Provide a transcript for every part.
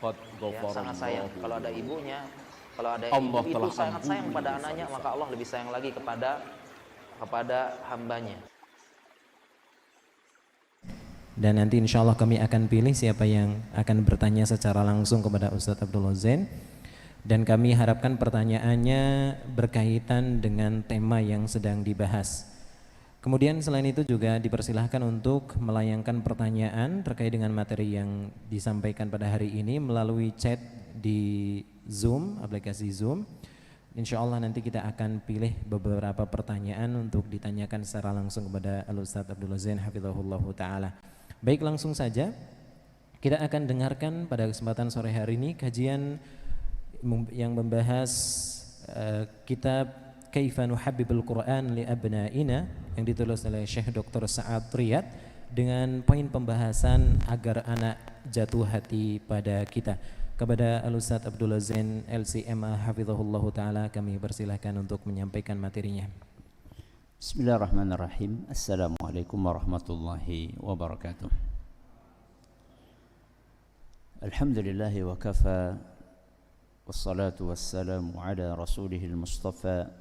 Qad Ya, sangat sayang. ghafarallahu. Kalau ada ibunya, kalau ada Allah ibu itu telah sangat sayang ampuni pada dosa-dosa. anaknya, maka Allah lebih sayang lagi kepada hambanya. Dan nanti insya Allah kami akan pilih siapa yang akan bertanya secara langsung kepada Ustadz Abdullah Zain. Dan kami harapkan pertanyaannya berkaitan dengan tema yang sedang dibahas. Kemudian selain itu juga dipersilahkan untuk melayangkan pertanyaan terkait dengan materi yang disampaikan pada hari ini melalui chat di Zoom, aplikasi Zoom. Insya Allah nanti kita akan pilih beberapa pertanyaan untuk ditanyakan secara langsung kepada Al-Ustadz Abdullah Zain hafizahullah ta'ala. Baik, langsung saja kita akan dengarkan pada kesempatan sore hari ini kajian yang membahas kitab Kaifa Nuhabbibul Quran li Abna'ina yang ditulis oleh Syekh Dr. Sa'ad Riyad dengan poin pembahasan agar anak jatuh hati pada kita. Kepada Al-Ustadz Abdullah Zain LCMA hafizahullah ta'ala kami persilahkan untuk menyampaikan materinya. Bismillahirrahmanirrahim. Assalamualaikum warahmatullahi wabarakatuh. Alhamdulillahi wa kafa, wassalatu wassalamu ala rasulihil mustafa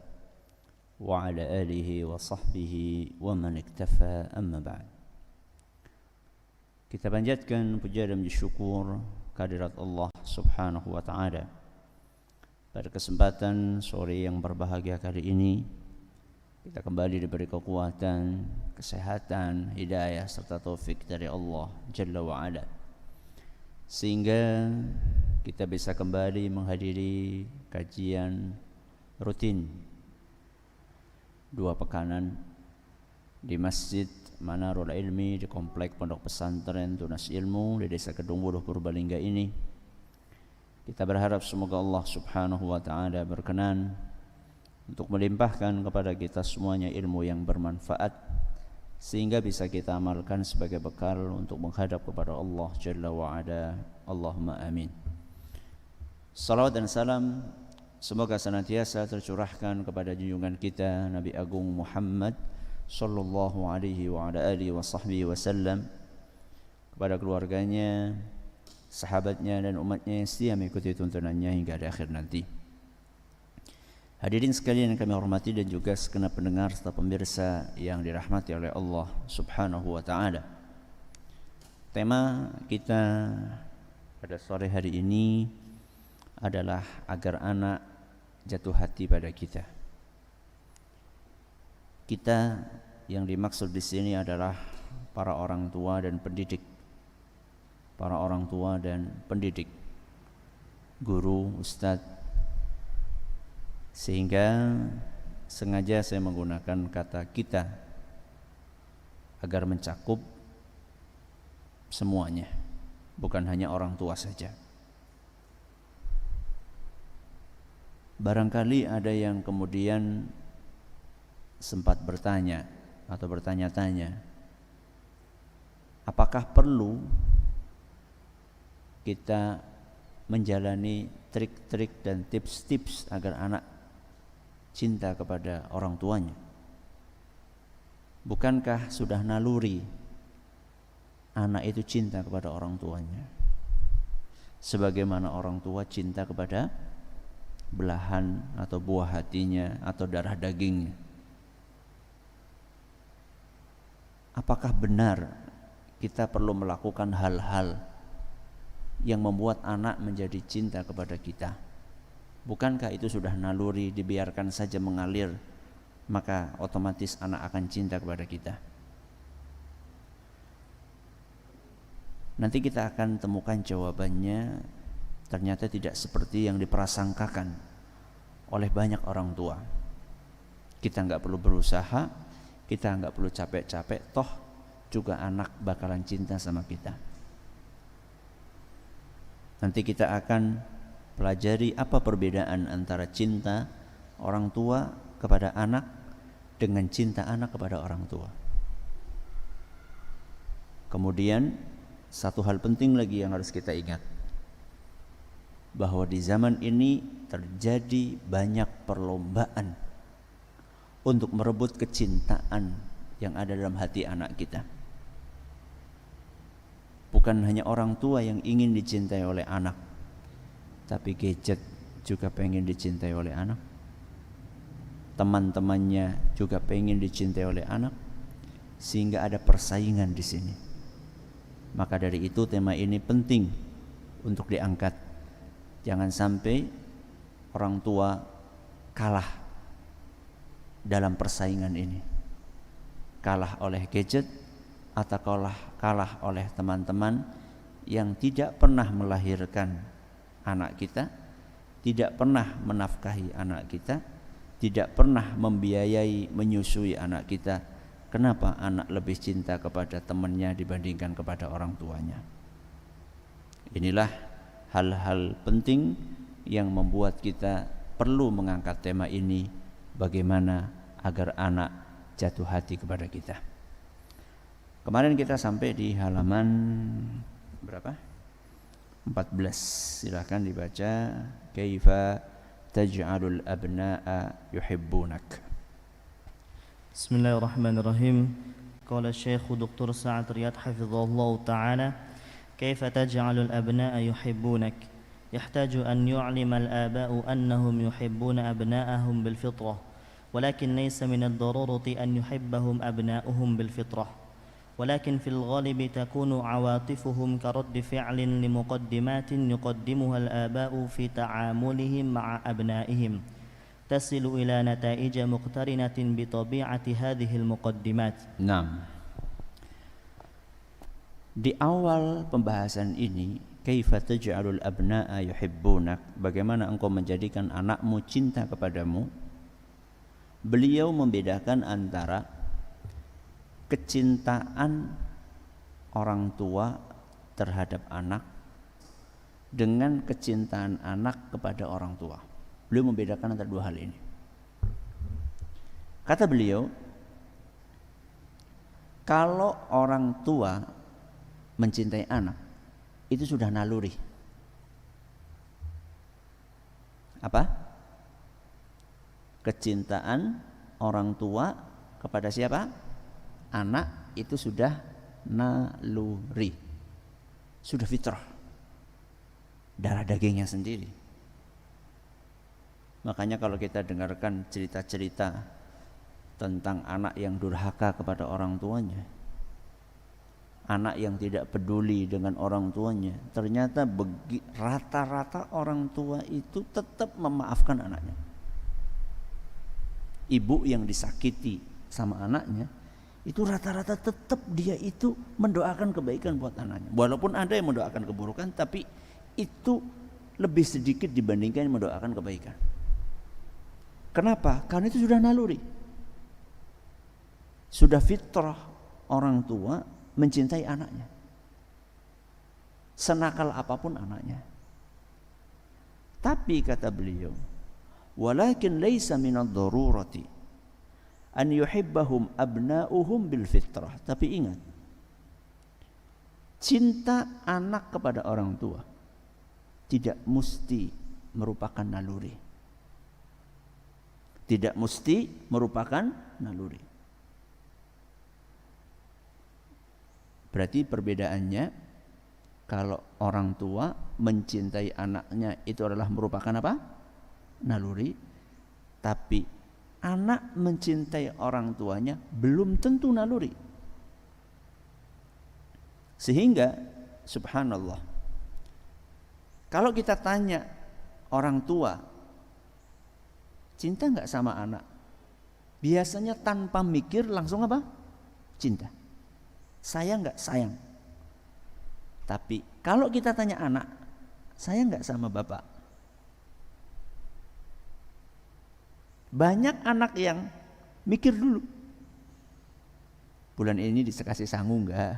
wa ala alihi wa sahbihi wa man iktafa, amma ba'd. Kita panjatkan puja dan syukur kehadirat Allah subhanahu wa ta'ala pada kesempatan sore yang berbahagia kali ini. Kita kembali diberi kekuatan, kesehatan, hidayah serta taufik dari Allah Jalla wa'ala, sehingga kita bisa kembali menghadiri kajian rutin 2 pekanan di Masjid Manarul Ilmi di Komplek Pondok Pesantren Tunas Ilmu di Desa Kedung Wuruh Purbalingga ini. Kita berharap semoga Allah subhanahu wa ta'ala berkenan untuk melimpahkan kepada kita semuanya ilmu yang bermanfaat sehingga bisa kita amalkan sebagai bekal untuk menghadap kepada Allah Jalla wa'ala. Allahumma amin. Salawat dan salam semoga senantiasa tercurahkan kepada junjungan kita Nabi Agung Muhammad sallallahu alaihi wa ala alihi wa sahbihi wasallam, kepada keluarganya, sahabatnya dan umatnya yang setia mengikuti tuntunannya hingga di akhir nanti. Hadirin sekalian yang kami hormati dan juga segenap pendengar serta pemirsa yang dirahmati oleh Allah subhanahu wa ta'ala. Tema kita pada sore hari ini adalah agar anak jatuh hati pada kita. Kita yang dimaksud di sini adalah para orang tua dan pendidik. Para orang tua dan pendidik, guru, ustadz. Sehingga sengaja saya menggunakan kata kita agar mencakup semuanya, bukan hanya orang tua saja. Barangkali ada yang kemudian sempat bertanya atau bertanya-tanya, apakah perlu kita menjalani trik-trik dan tips-tips agar anak cinta kepada orang tuanya? Bukankah sudah naluri anak itu cinta kepada orang tuanya, sebagaimana orang tua cinta kepada belahan atau buah hatinya atau darah dagingnya? Apakah benar kita perlu melakukan hal-hal yang membuat anak menjadi cinta kepada kita? Bukankah itu sudah naluri, dibiarkan saja mengalir, maka otomatis anak akan cinta kepada kita? Nanti kita akan temukan jawabannya. Ternyata tidak seperti yang diprasangkakan oleh banyak orang tua. Kita enggak perlu berusaha, kita enggak perlu capek-capek, toh juga anak bakalan cinta sama kita. Nanti kita akan pelajari apa perbedaan antara cinta orang tua kepada anak dengan cinta anak kepada orang tua. Kemudian satu hal penting lagi yang harus kita ingat, bahwa di zaman ini terjadi banyak perlombaan untuk merebut kecintaan yang ada dalam hati anak kita. Bukan hanya orang tua yang ingin dicintai oleh anak, tapi gadget juga pengen dicintai oleh anak, teman-temannya juga pengen dicintai oleh anak, sehingga ada persaingan di sini. Maka dari itu tema ini penting untuk diangkat. Jangan sampai orang tua kalah dalam persaingan ini, kalah oleh gadget atau kalah oleh teman-teman yang tidak pernah melahirkan anak kita, tidak pernah menafkahi anak kita, tidak pernah membiayai, menyusui anak kita. Kenapa anak lebih cinta kepada temannya dibandingkan kepada orang tuanya? Inilah hal-hal penting yang membuat kita perlu mengangkat tema ini, bagaimana agar anak jatuh hati kepada kita. Kemarin kita sampai di halaman berapa? 14. Silakan dibaca. Kaifa taj'alul abna'a yuhibbunak. Bismillahirrahmanirrahim. Qala Syekh Dr. Sa'ad Riyad hafizahullah ta'ala, kaifa taj'alul abna'a yuhibbunak? Yahtaju an yu'lima al-aba'u annahum yuhibbuna abna'ahum bil fitrah, walakin laysa min ad-darurati an yuhibbahum abna'uhum bil fitrah. ولكن في الغالب تكون عواطفهم كرد فعل لمقدمات يقدمها الآباء في تعاملهم مع أبنائهم تصل إلى نتائج مقترنة بطبيعة هذه المقدمات. Nah, di awal pembahasan ini, kaifa taj'alul abna'a yuhibbunak, bagaimana engkau menjadikan anakmu cinta kepadamu, beliau membedakan antara kecintaan orang tua terhadap anak dengan kecintaan anak kepada orang tua. Beliau membedakan antara dua hal ini. Kata beliau, kalau orang tua mencintai anak, itu sudah naluri. Apa? Kecintaan orang tua kepada siapa? Anak itu sudah naluri, sudah fitrah, darah dagingnya sendiri. Makanya kalau kita dengarkan cerita-cerita tentang anak yang durhaka kepada orang tuanya, anak yang tidak peduli dengan orang tuanya, ternyata rata-rata orang tua itu tetap memaafkan anaknya. Ibu yang disakiti sama anaknya, itu rata-rata tetap dia itu mendoakan kebaikan buat anaknya. Walaupun ada yang mendoakan keburukan, tapi itu lebih sedikit dibandingkan yang mendoakan kebaikan. Kenapa? Karena itu sudah naluri, sudah fitrah orang tua mencintai anaknya, senakal apapun anaknya. Tapi kata beliau, walakin laisa minad darurati an yuhibbahum abna'uhum bil fitrah. Tapi ingat, cinta anak kepada orang tua tidak mesti merupakan naluri. Tidak mesti merupakan naluri. Berarti perbedaannya, kalau orang tua mencintai anaknya itu adalah merupakan apa? Naluri. Tapi anak mencintai orang tuanya belum tentu naluri. Sehingga subhanallah, kalau kita tanya orang tua cinta enggak sama anak, biasanya tanpa mikir langsung apa? Cinta. Sayang enggak? Sayang. Tapi kalau kita tanya anak, sayang enggak sama bapak? Banyak anak yang mikir dulu, bulan ini dikasih sangu enggak,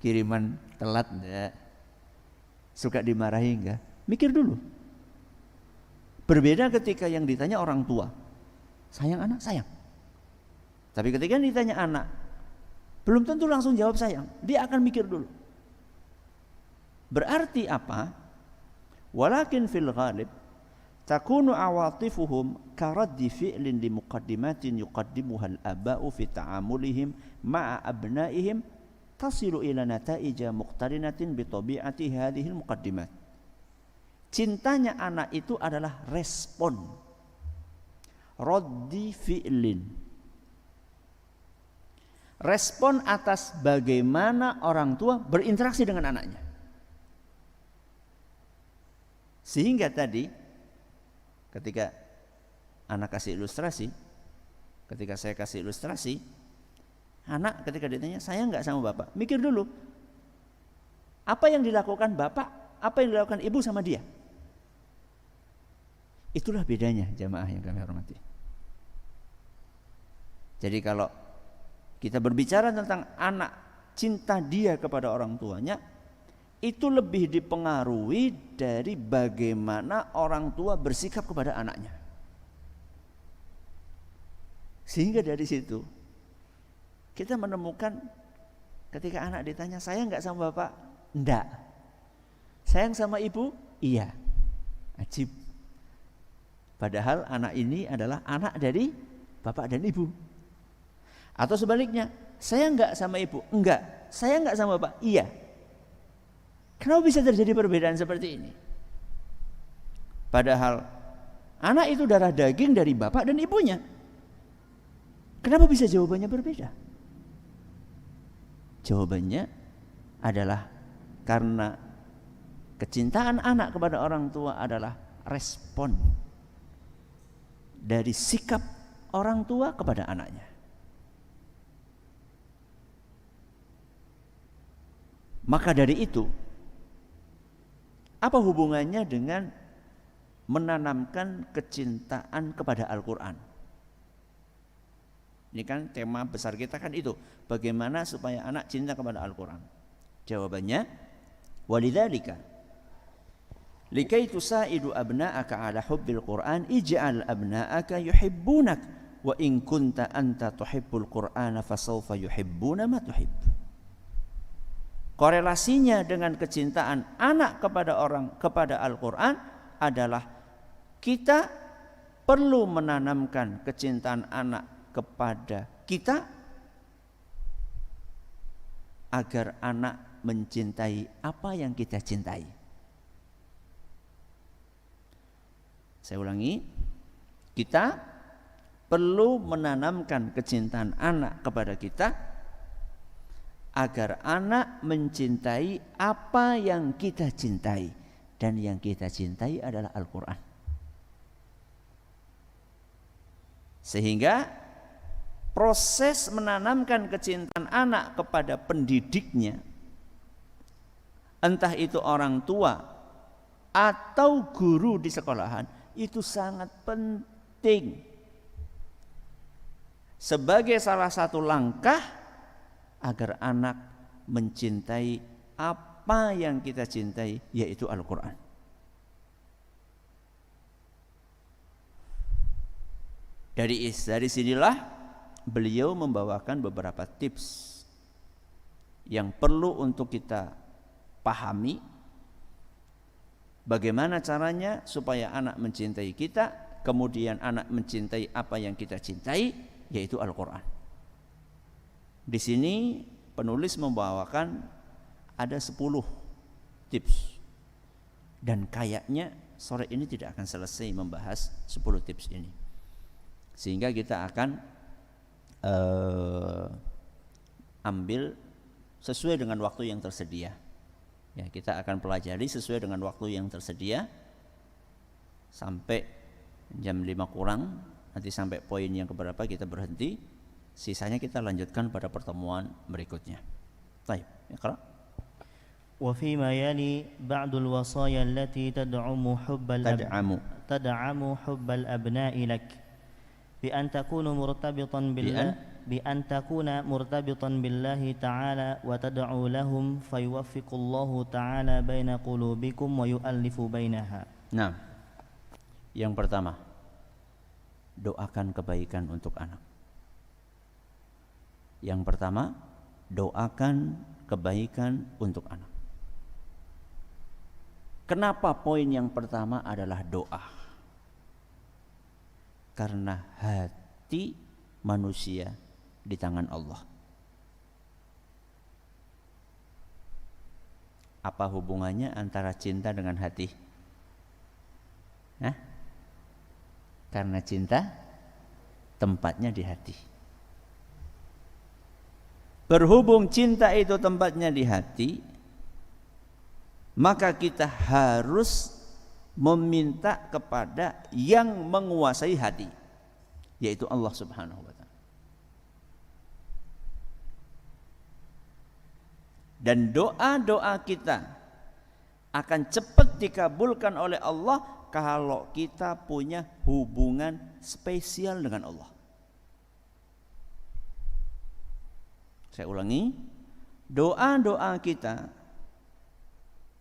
kiriman telat enggak, suka dimarahi enggak, mikir dulu. Berbeda ketika yang ditanya orang tua, sayang anak? Sayang. Tapi ketika yang ditanya anak, belum tentu langsung jawab sayang, dia akan mikir dulu. Berarti apa? Walakin fil ghalib takunu awatifuhum karaddi fi'lin li muqaddimatin yuqaddimuha al-aba'u fi ta'amulihim ma'a abna'ihim tasilu ila nataija muqtarinatin bi tabi'ati hadhihi al-muqaddimat. Cintanya anak itu adalah respon, raddi fi'lin, respon atas bagaimana orang tua berinteraksi dengan anaknya. Sehingga tadi ketika anak kasih ilustrasi, ketika saya kasih ilustrasi, anak ketika ditanya sayang nggak sama bapak, mikir dulu apa yang dilakukan bapak, apa yang dilakukan ibu sama dia. Itulah bedanya jamaah yang kami hormati. Jadi kalau kita berbicara tentang anak, cinta dia kepada orang tuanya, itu lebih dipengaruhi dari bagaimana orang tua bersikap kepada anaknya. Sehingga dari situ kita menemukan ketika anak ditanya sayang nggak sama bapak, enggak. Sayang sama ibu, iya. Ajib. Padahal anak ini adalah anak dari bapak dan ibu. Atau sebaliknya, saya enggak sama ibu, enggak. Saya enggak sama bapak, iya. Kenapa bisa terjadi perbedaan seperti ini? Padahal anak itu darah daging dari bapak dan ibunya. Kenapa bisa jawabannya berbeda? Jawabannya adalah karena kecintaan anak kepada orang tua adalah respon dari sikap orang tua kepada anaknya. Maka dari itu, apa hubungannya dengan menanamkan kecintaan kepada Al-Quran? Ini kan tema besar kita kan itu, bagaimana supaya anak cinta kepada Al-Quran. Jawabannya, walidzalika likai tusaidu abna'aka ala hubbil Qur'an ij'al abna'aka yuhibbunak wa in kunta anta tuhibbul Qur'ana fasawfa yuhibbuna ma tuhibb. Korelasinya dengan kecintaan anak kepada Al-Quran adalah kita perlu menanamkan kecintaan anak kepada kita agar anak mencintai apa yang kita cintai. Saya ulangi, kita perlu menanamkan kecintaan anak kepada kita agar anak mencintai apa yang kita cintai, dan yang kita cintai adalah Al-Quran. Sehingga proses menanamkan kecintaan anak kepada pendidiknya, entah itu orang tua atau guru di sekolahan, itu sangat penting sebagai salah satu langkah agar anak mencintai apa yang kita cintai, yaitu Al-Quran. Dari sinilah beliau membawakan beberapa tips yang perlu untuk kita pahami, bagaimana caranya supaya anak mencintai kita, kemudian anak mencintai apa yang kita cintai, yaitu Al-Quran. Di sini penulis membawakan ada 10 tips, dan kayaknya sore ini tidak akan selesai membahas 10 tips ini, sehingga kita akan ambil sesuai dengan waktu yang tersedia. Ya, kita akan pelajari sesuai dengan waktu yang tersedia sampai jam 5 kurang, nanti sampai poin yang keberapa kita berhenti. Sisanya kita lanjutkan pada pertemuan berikutnya. Baik, iqra. وفيما يلي بعض الوصايا التي تدعم حب الأبناء لك بأن تكون مرتبطا بالله تعالى وتدعو لهم فيوفق الله تعالى بين قلوبكم ويؤلف بينها. Nah, yang pertama, doakan kebaikan untuk anak. Yang pertama, doakan kebaikan untuk anak. Kenapa poin yang pertama adalah doa? Karena hati manusia di tangan Allah. Apa hubungannya antara cinta dengan hati? Hah? Karena cinta tempatnya di hati. Berhubung cinta itu tempatnya di hati, maka kita harus meminta kepada yang menguasai hati, yaitu Allah Subhanahu wa ta'ala. Dan doa-doa kita akan cepat dikabulkan oleh Allah kalau kita punya hubungan spesial dengan Allah. Saya ulangi, doa-doa kita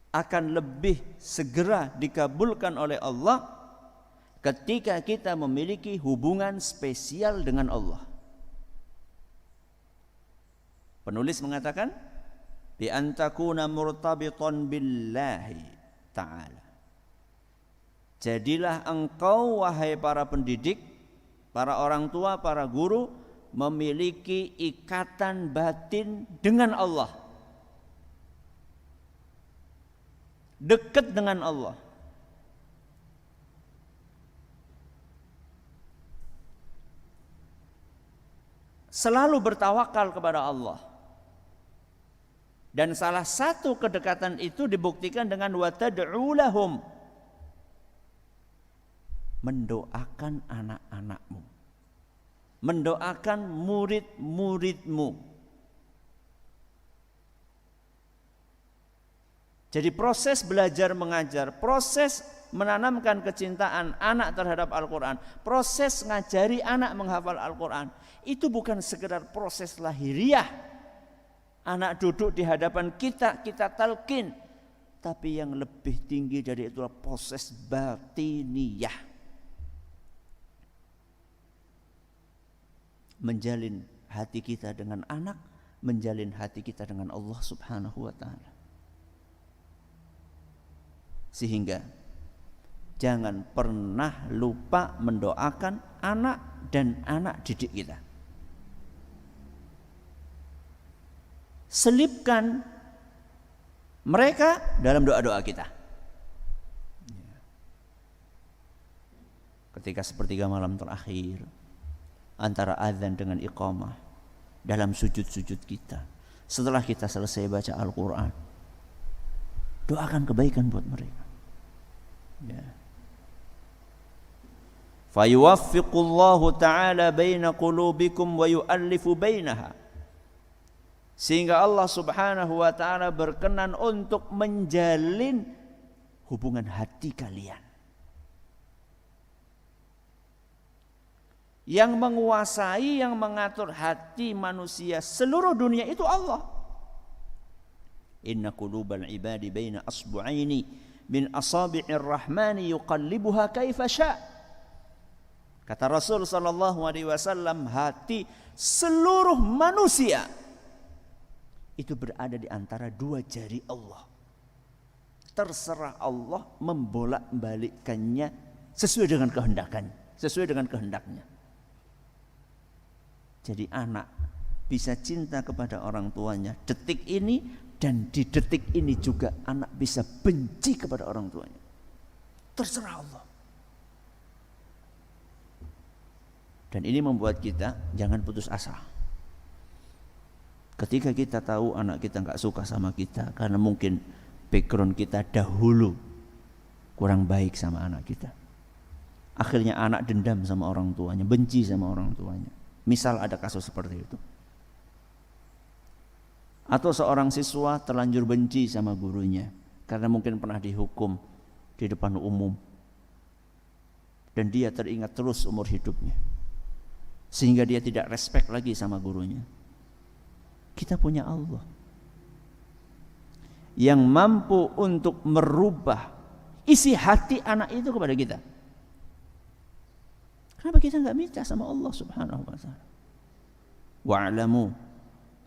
akan lebih segera dikabulkan oleh Allah ketika kita memiliki hubungan spesial dengan Allah. Penulis mengatakan, bi antakuna murtabitan billahi ta'ala. Jadilah engkau wahai para pendidik, para orang tua, para guru, memiliki ikatan batin dengan Allah, dekat dengan Allah. Selalu bertawakal kepada Allah. Dan salah satu kedekatan itu dibuktikan dengan watad'u lahum, mendoakan anak-anakmu, mendoakan murid-muridmu. Jadi proses belajar mengajar, proses menanamkan kecintaan anak terhadap Al-Quran, proses ngajari anak menghafal Al-Quran, itu bukan sekedar proses lahiriah. Anak duduk di hadapan kita, kita talqin. Tapi yang lebih tinggi dari itulah proses batiniyah. Menjalin hati kita dengan anak, menjalin hati kita dengan Allah Subhanahu wa ta'ala. Sehingga jangan pernah lupa mendoakan anak dan anak didik kita. Selipkan mereka dalam doa-doa kita. Ketika sepertiga malam terakhir, antara azan dengan iqamah, dalam sujud-sujud kita, setelah kita selesai baca Al-Quran, doakan kebaikan buat mereka. Ya. Fayuwaffiqullahu ta'ala baina qulubikum wa yu'allifu bainaha. Sehingga Allah Subhanahu wa ta'ala berkenan untuk menjalin hubungan hati kalian. Yang menguasai, yang mengatur hati manusia seluruh dunia itu Allah. Inna qulubal ibadi baina asbu'aini min asabi'ir rahmani yuqallibuha kaifa sya'. Kata Rasul sallallahu alaihi wasallam, hati seluruh manusia itu berada di antara dua jari Allah. Terserah Allah membolak-balikkannya sesuai dengan kehendaknya. Jadi anak bisa cinta kepada orang tuanya detik ini, dan di detik ini juga anak bisa benci kepada orang tuanya. Terserah Allah. Dan ini membuat kita jangan putus asa. Ketika kita tahu anak kita gak suka sama kita karena mungkin background kita dahulu kurang baik sama anak kita, akhirnya anak dendam sama orang tuanya, benci sama orang tuanya. Misal ada kasus seperti itu. Atau seorang siswa terlanjur benci sama gurunya karena mungkin pernah dihukum di depan umum, dan dia teringat terus umur hidupnya, sehingga dia tidak respect lagi sama gurunya. Kita punya Allah yang mampu untuk merubah isi hati anak itu kepada kita. Kenapa kita enggak minta sama Allah Subhanahu wa ta'ala? Wa'lamu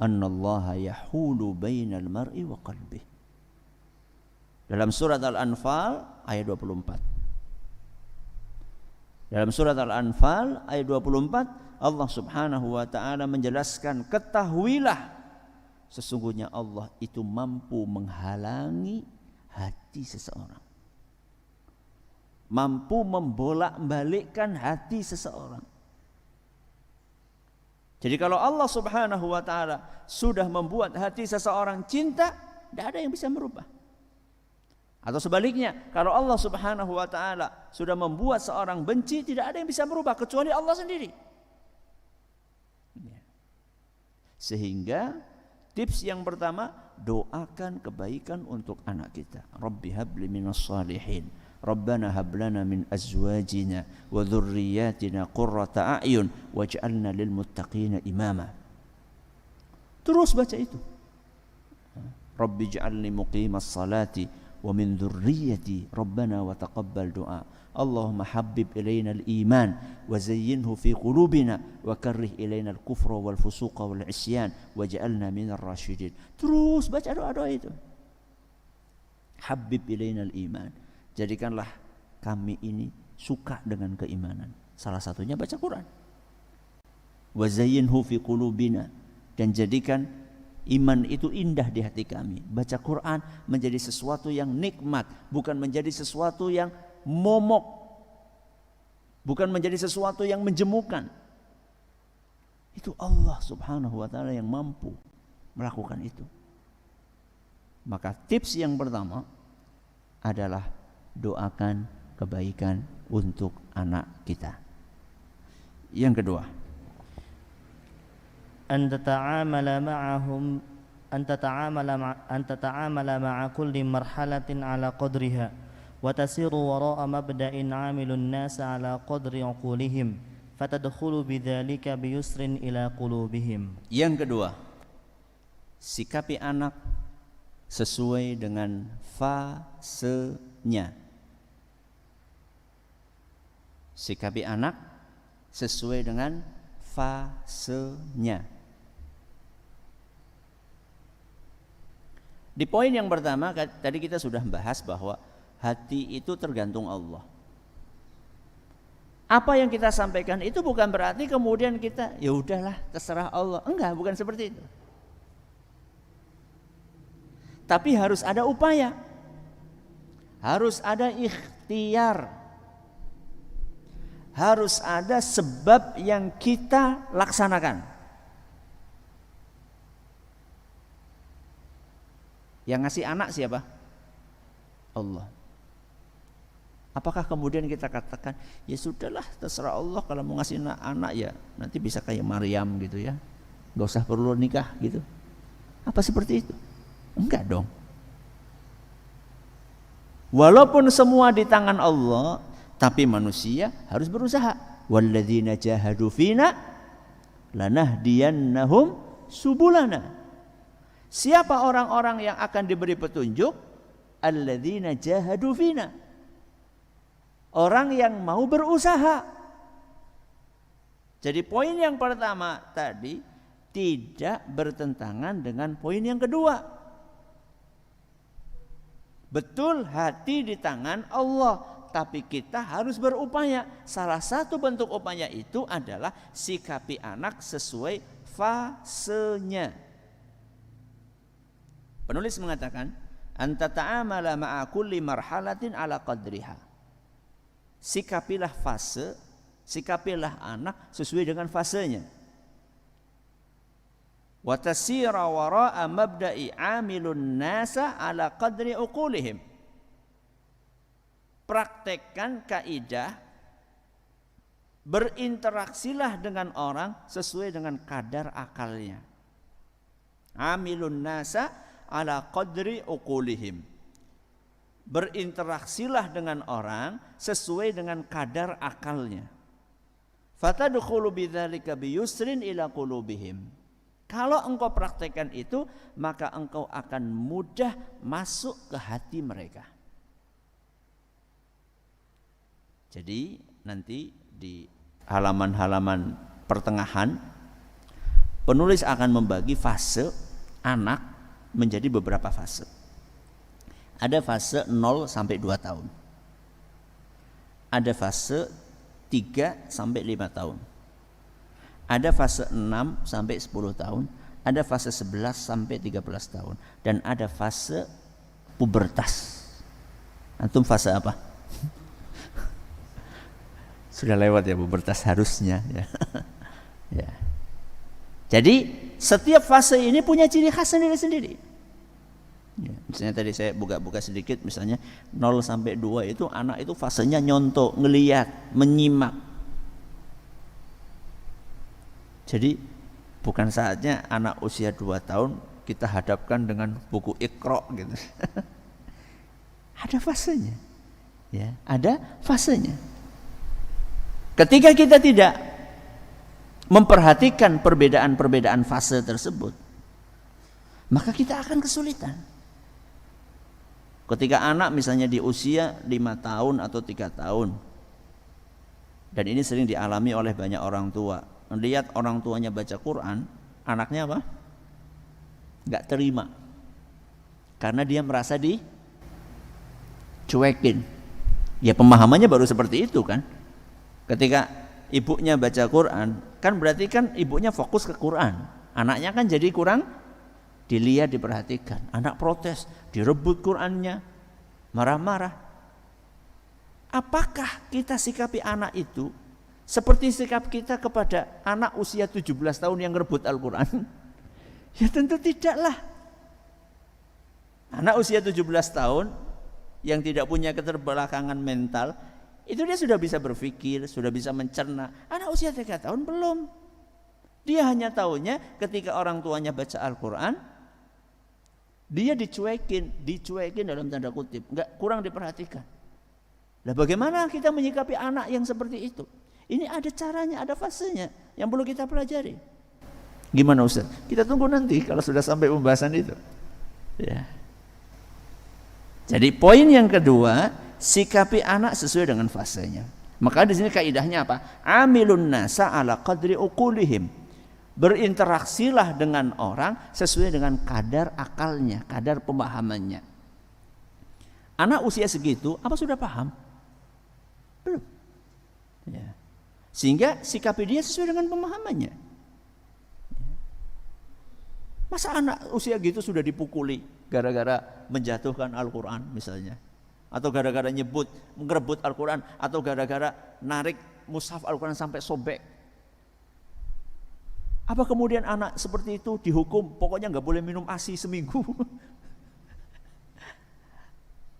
annallaha yahulu bainal mar'i wa qalbih. Dalam surat Al-Anfal ayat 24. Dalam surat Al-Anfal ayat 24, Allah Subhanahu wa ta'ala menjelaskan, ketahuilah sesungguhnya Allah itu mampu menghalangi hati seseorang. mampu membolak-balikkan hati seseorang. Jadi kalau Allah Subhanahu wa taala sudah membuat hati seseorang cinta, tidak ada yang bisa merubah. Atau sebaliknya, kalau Allah Subhanahu wa taala sudah membuat seorang benci, tidak ada yang bisa merubah kecuali Allah sendiri. Sehingga tips yang pertama, doakan kebaikan untuk anak kita. Rabbi habli minas salihin. Rabbana hab lana min azwajina wa dhurriyyatina qurrata a'yun waj'alna lil muttaqina imama. Terus baca itu. Rabbi ij'alni muqimas salati wa min dhurriyyati Rabbana wa taqabbal du'a. Allahumma habbib ilayna al-iman wa zayyinhu fi qulubina wa karrih ilayna al-kufra wal fusuqa wal isyan waj'alna minar rasyidin. Terus baca doa-doa itu. Habbib ilayna al-iman. Jadikanlah kami ini suka dengan keimanan. Salah satunya baca Quran. Wa zayyinhu fi qulubina, dan jadikan iman itu indah di hati kami. Baca Quran menjadi sesuatu yang nikmat, bukan menjadi sesuatu yang momok, bukan menjadi sesuatu yang menjemukan. Itu Allah Subhanahu wa taala yang mampu melakukan itu. Maka tips yang pertama adalah doakan kebaikan untuk anak kita. Yang kedua, أن تتعامل مع كل مرحلة على قدرها وتسير وراء مبدأ عامل الناس على قدر عقولهم فتدخل بذلك بيسر إلى قلوبهم. Yang kedua, sikapi anak sesuai dengan fasenya. Sikapi anak sesuai dengan fasenya. Di poin yang pertama tadi kita sudah bahas bahwa hati itu tergantung Allah. Apa yang kita sampaikan itu bukan berarti kemudian kita ya udahlah terserah Allah. Enggak, bukan seperti itu. Tapi harus ada upaya. Harus ada ikhtiar. Harus ada sebab yang kita laksanakan. Yang ngasih anak siapa? Allah. Apakah kemudian kita katakan, ya sudahlah terserah Allah, kalau mau ngasih anak ya nanti bisa kayak Maryam gitu ya, gak usah perlu nikah gitu. Apa seperti itu? Enggak dong. Walaupun semua di tangan Allah, tapi manusia harus berusaha. Walladzina jahadu fina lanahdiyannahum subulana. Siapa orang-orang yang akan diberi petunjuk? Alladzina jahadu fina. Orang yang mau berusaha. Jadi poin yang pertama tadi tidak bertentangan dengan poin yang kedua. Betul, hati di tangan Allah, tapi kita harus berupaya. Salah satu bentuk upaya itu adalah sikapi anak sesuai fasenya. Penulis mengatakan, anta ta'amala ma'a kulli marhalatin ala qadriha. Sikapilah fase, sikapilah anak sesuai dengan fasenya. Wa tasira wara'a mabda'i 'amilun nasa ala qadri uqulihim. Praktekkan kaidah, berinteraksilah dengan orang sesuai dengan kadar akalnya. Amilun nasa ala qadri uqulihim. Berinteraksilah dengan orang sesuai dengan kadar akalnya. Fatadkhulu bidzalika biyusrin ila qulubihim. Kalau engkau praktekkan itu, maka engkau akan mudah masuk ke hati mereka. Jadi nanti di halaman-halaman pertengahan penulis akan membagi fase anak menjadi beberapa fase. Ada fase 0 sampai 2 tahun. Ada fase 3 sampai 5 tahun. Ada fase 6 sampai 10 tahun. Ada fase 11 sampai 13 tahun. Dan ada fase pubertas. Antum fase apa? Sudah lewat ya pubertas harusnya ya. Ya. Jadi setiap fase ini punya ciri khas sendiri-sendiri. Ya, misalnya tadi saya buka-buka sedikit, misalnya 0 sampai 2 itu anak itu fasenya nyontok, ngelihat, menyimak. Jadi bukan saatnya anak usia 2 tahun kita hadapkan dengan buku Iqra gitu. Ada fasenya. Ya, ada fasenya. Ketika kita tidak memperhatikan perbedaan-perbedaan fase tersebut, maka kita akan kesulitan. Ketika anak misalnya di usia 5 tahun atau 3 tahun, dan ini sering dialami oleh banyak orang tua, melihat orang tuanya baca Quran, anaknya apa? Gak terima, karena dia merasa dicuekin. Ya pemahamannya baru seperti itu kan. Ketika ibunya baca Quran, kan berarti kan ibunya fokus ke Quran, anaknya kan jadi kurang dilihat, diperhatikan. Anak protes, direbut Qurannya, marah-marah. Apakah kita sikapi anak itu seperti sikap kita kepada anak usia 17 tahun yang merebut Al-Quran? Ya tentu tidaklah. Anak usia 17 tahun yang tidak punya keterbelakangan mental, itu dia sudah bisa berpikir, sudah bisa mencerna. Anak usia 3 tahun belum. Dia hanya taunya ketika orang tuanya baca Al-Quran, dia dicuekin dalam tanda kutip, kurang diperhatikan. Nah, bagaimana kita menyikapi anak yang seperti itu? Ini ada caranya, ada fasenya yang perlu kita pelajari. Gimana Ustaz? Kita tunggu nanti kalau sudah sampai pembahasan itu. Ya. Jadi poin yang kedua, sikapi anak sesuai dengan fasenya. Maka di sini kaidahnya apa? Amilun nasa ala qadri uqulihim. Berinteraksilah dengan orang sesuai dengan kadar akalnya, kadar pemahamannya. Anak usia segitu, apa sudah paham? Belum. Ya. Sehingga sikapi dia sesuai dengan pemahamannya. Masa anak usia gitu sudah dipukuli gara-gara menjatuhkan Al-Quran misalnya, atau gara-gara ngerebut Al-Quran, atau gara-gara narik mushaf Al-Quran sampai sobek? Apa kemudian anak seperti itu dihukum pokoknya nggak boleh minum ASI seminggu?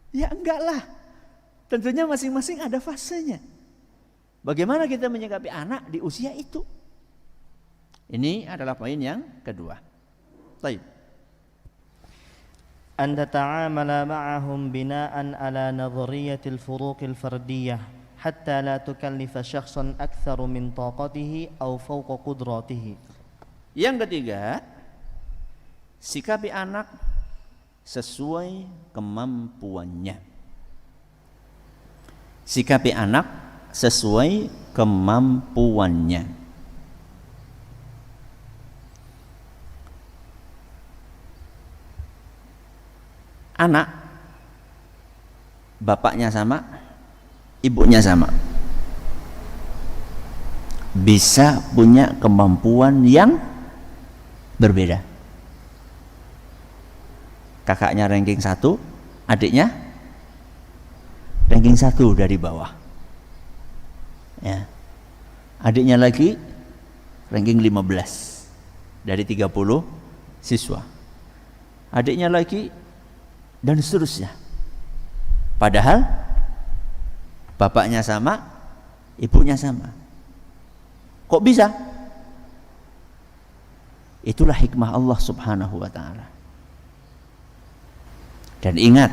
Ya enggak lah. Tentunya masing-masing ada fasenya. Bagaimana kita menyikapi anak di usia itu? Ini adalah poin yang kedua. Baik. أن تتعامل معهم بناء على نظرية الفروق الفردية حتى لا تكلف شخصا أكثر من طاقته أو فوق قدراته. Yang ketiga, sikapi anak sesuai kemampuannya. Sikapi anak sesuai kemampuannya. Anak, bapaknya sama, ibunya sama, bisa punya kemampuan yang berbeda. Kakaknya ranking 1, adiknya ranking 1 dari bawah. Ya. Adiknya lagi ranking 15 dari 30 siswa. Adiknya lagi, dan seterusnya. Padahal bapaknya sama, ibunya sama. Kok bisa? Itulah hikmah Allah Subhanahu wa ta'ala. Dan ingat,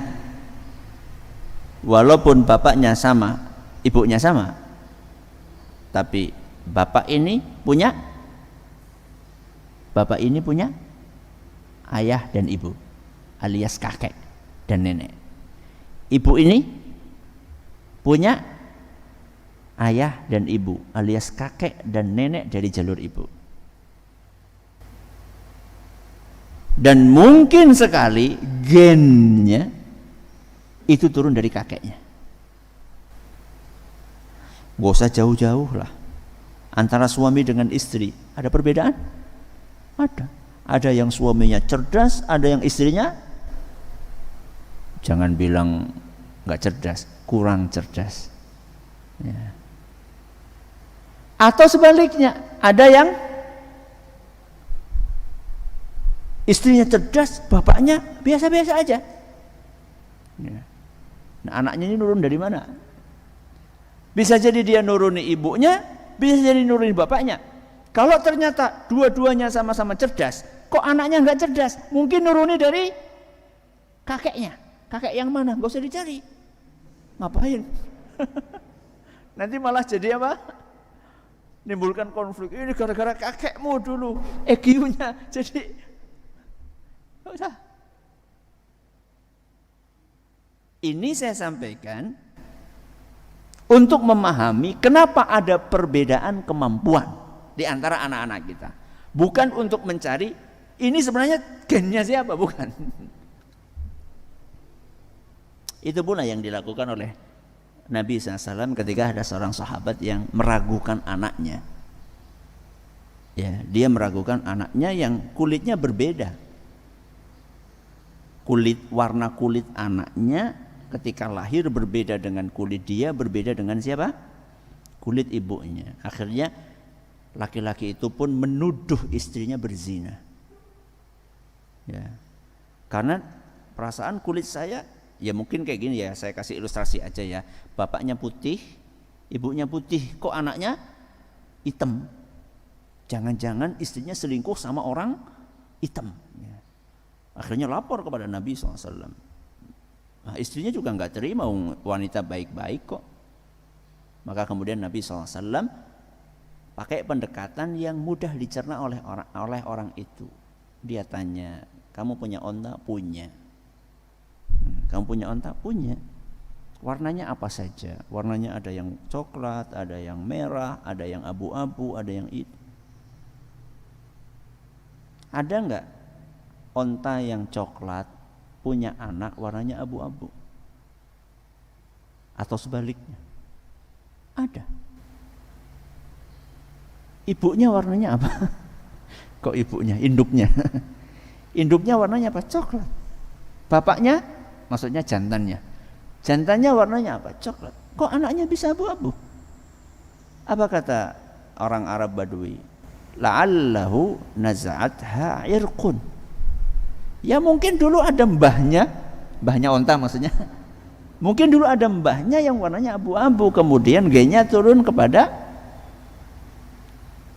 walaupun bapaknya sama, ibunya sama, tapi bapak ini punya ayah dan ibu, alias kakek dan nenek. Ibu ini punya ayah dan ibu, alias kakek dan nenek dari jalur ibu. Dan mungkin sekali gennya itu turun dari kakeknya. Gak usah jauh-jauh lah. Antara suami dengan istri ada perbedaan? Ada. Ada yang suaminya cerdas, ada yang istrinya, jangan bilang gak cerdas, kurang cerdas. Ya. Atau sebaliknya, ada yang istrinya cerdas, bapaknya biasa-biasa aja. Nah, anaknya ini nurun dari mana? Bisa jadi dia nuruni ibunya, bisa jadi nuruni bapaknya. Kalau ternyata dua-duanya sama-sama cerdas, kok anaknya nggak cerdas? Mungkin nuruni dari kakeknya. Kakek yang mana? Nggak usah dicari. Ngapain? Nanti malah jadi apa? Nimbulkan konflik. Ini gara-gara kakekmu dulu EQ-nya jadi nggak usah. Ini saya sampaikan untuk memahami kenapa ada perbedaan kemampuan di antara anak-anak kita. Bukan untuk mencari ini sebenarnya gennya siapa, bukan. Itu pula yang dilakukan oleh Nabi SAW ketika ada seorang sahabat yang meragukan anaknya. Ya, dia meragukan anaknya yang kulitnya berbeda. Warna kulit anaknya ketika lahir berbeda dengan kulit dia, berbeda dengan siapa? Kulit ibunya. Akhirnya laki-laki itu pun menuduh istrinya berzina. Ya. Karena perasaan kulit saya, ya mungkin kayak gini ya, saya kasih ilustrasi aja ya. Bapaknya putih, ibunya putih, kok anaknya hitam? Jangan-jangan istrinya selingkuh sama orang hitam. Ya. Akhirnya lapor kepada Nabi SAW. Nah, istrinya juga nggak terima, wanita baik-baik kok. Maka kemudian Nabi SAW pakai pendekatan yang mudah dicerna oleh orang itu. Dia tanya, kamu punya onta? Punya. Kamu punya onta? Punya. Warnanya apa saja? Warnanya ada yang coklat, ada yang merah, ada yang abu-abu, ada yang itu. Ada nggak onta yang coklat punya anak warnanya abu-abu? Atau sebaliknya? Ada. Ibunya warnanya apa? Kok ibunya? Induknya. Induknya warnanya apa? Coklat. Bapaknya, maksudnya jantannya. Jantannya warnanya apa? Coklat. Kok anaknya bisa abu-abu? Apa kata orang Arab Badui? La'allahu naza'atha irqun. Ya mungkin dulu ada mbahnya onta maksudnya. Mungkin dulu ada mbahnya yang warnanya abu-abu, kemudian gennya turun kepada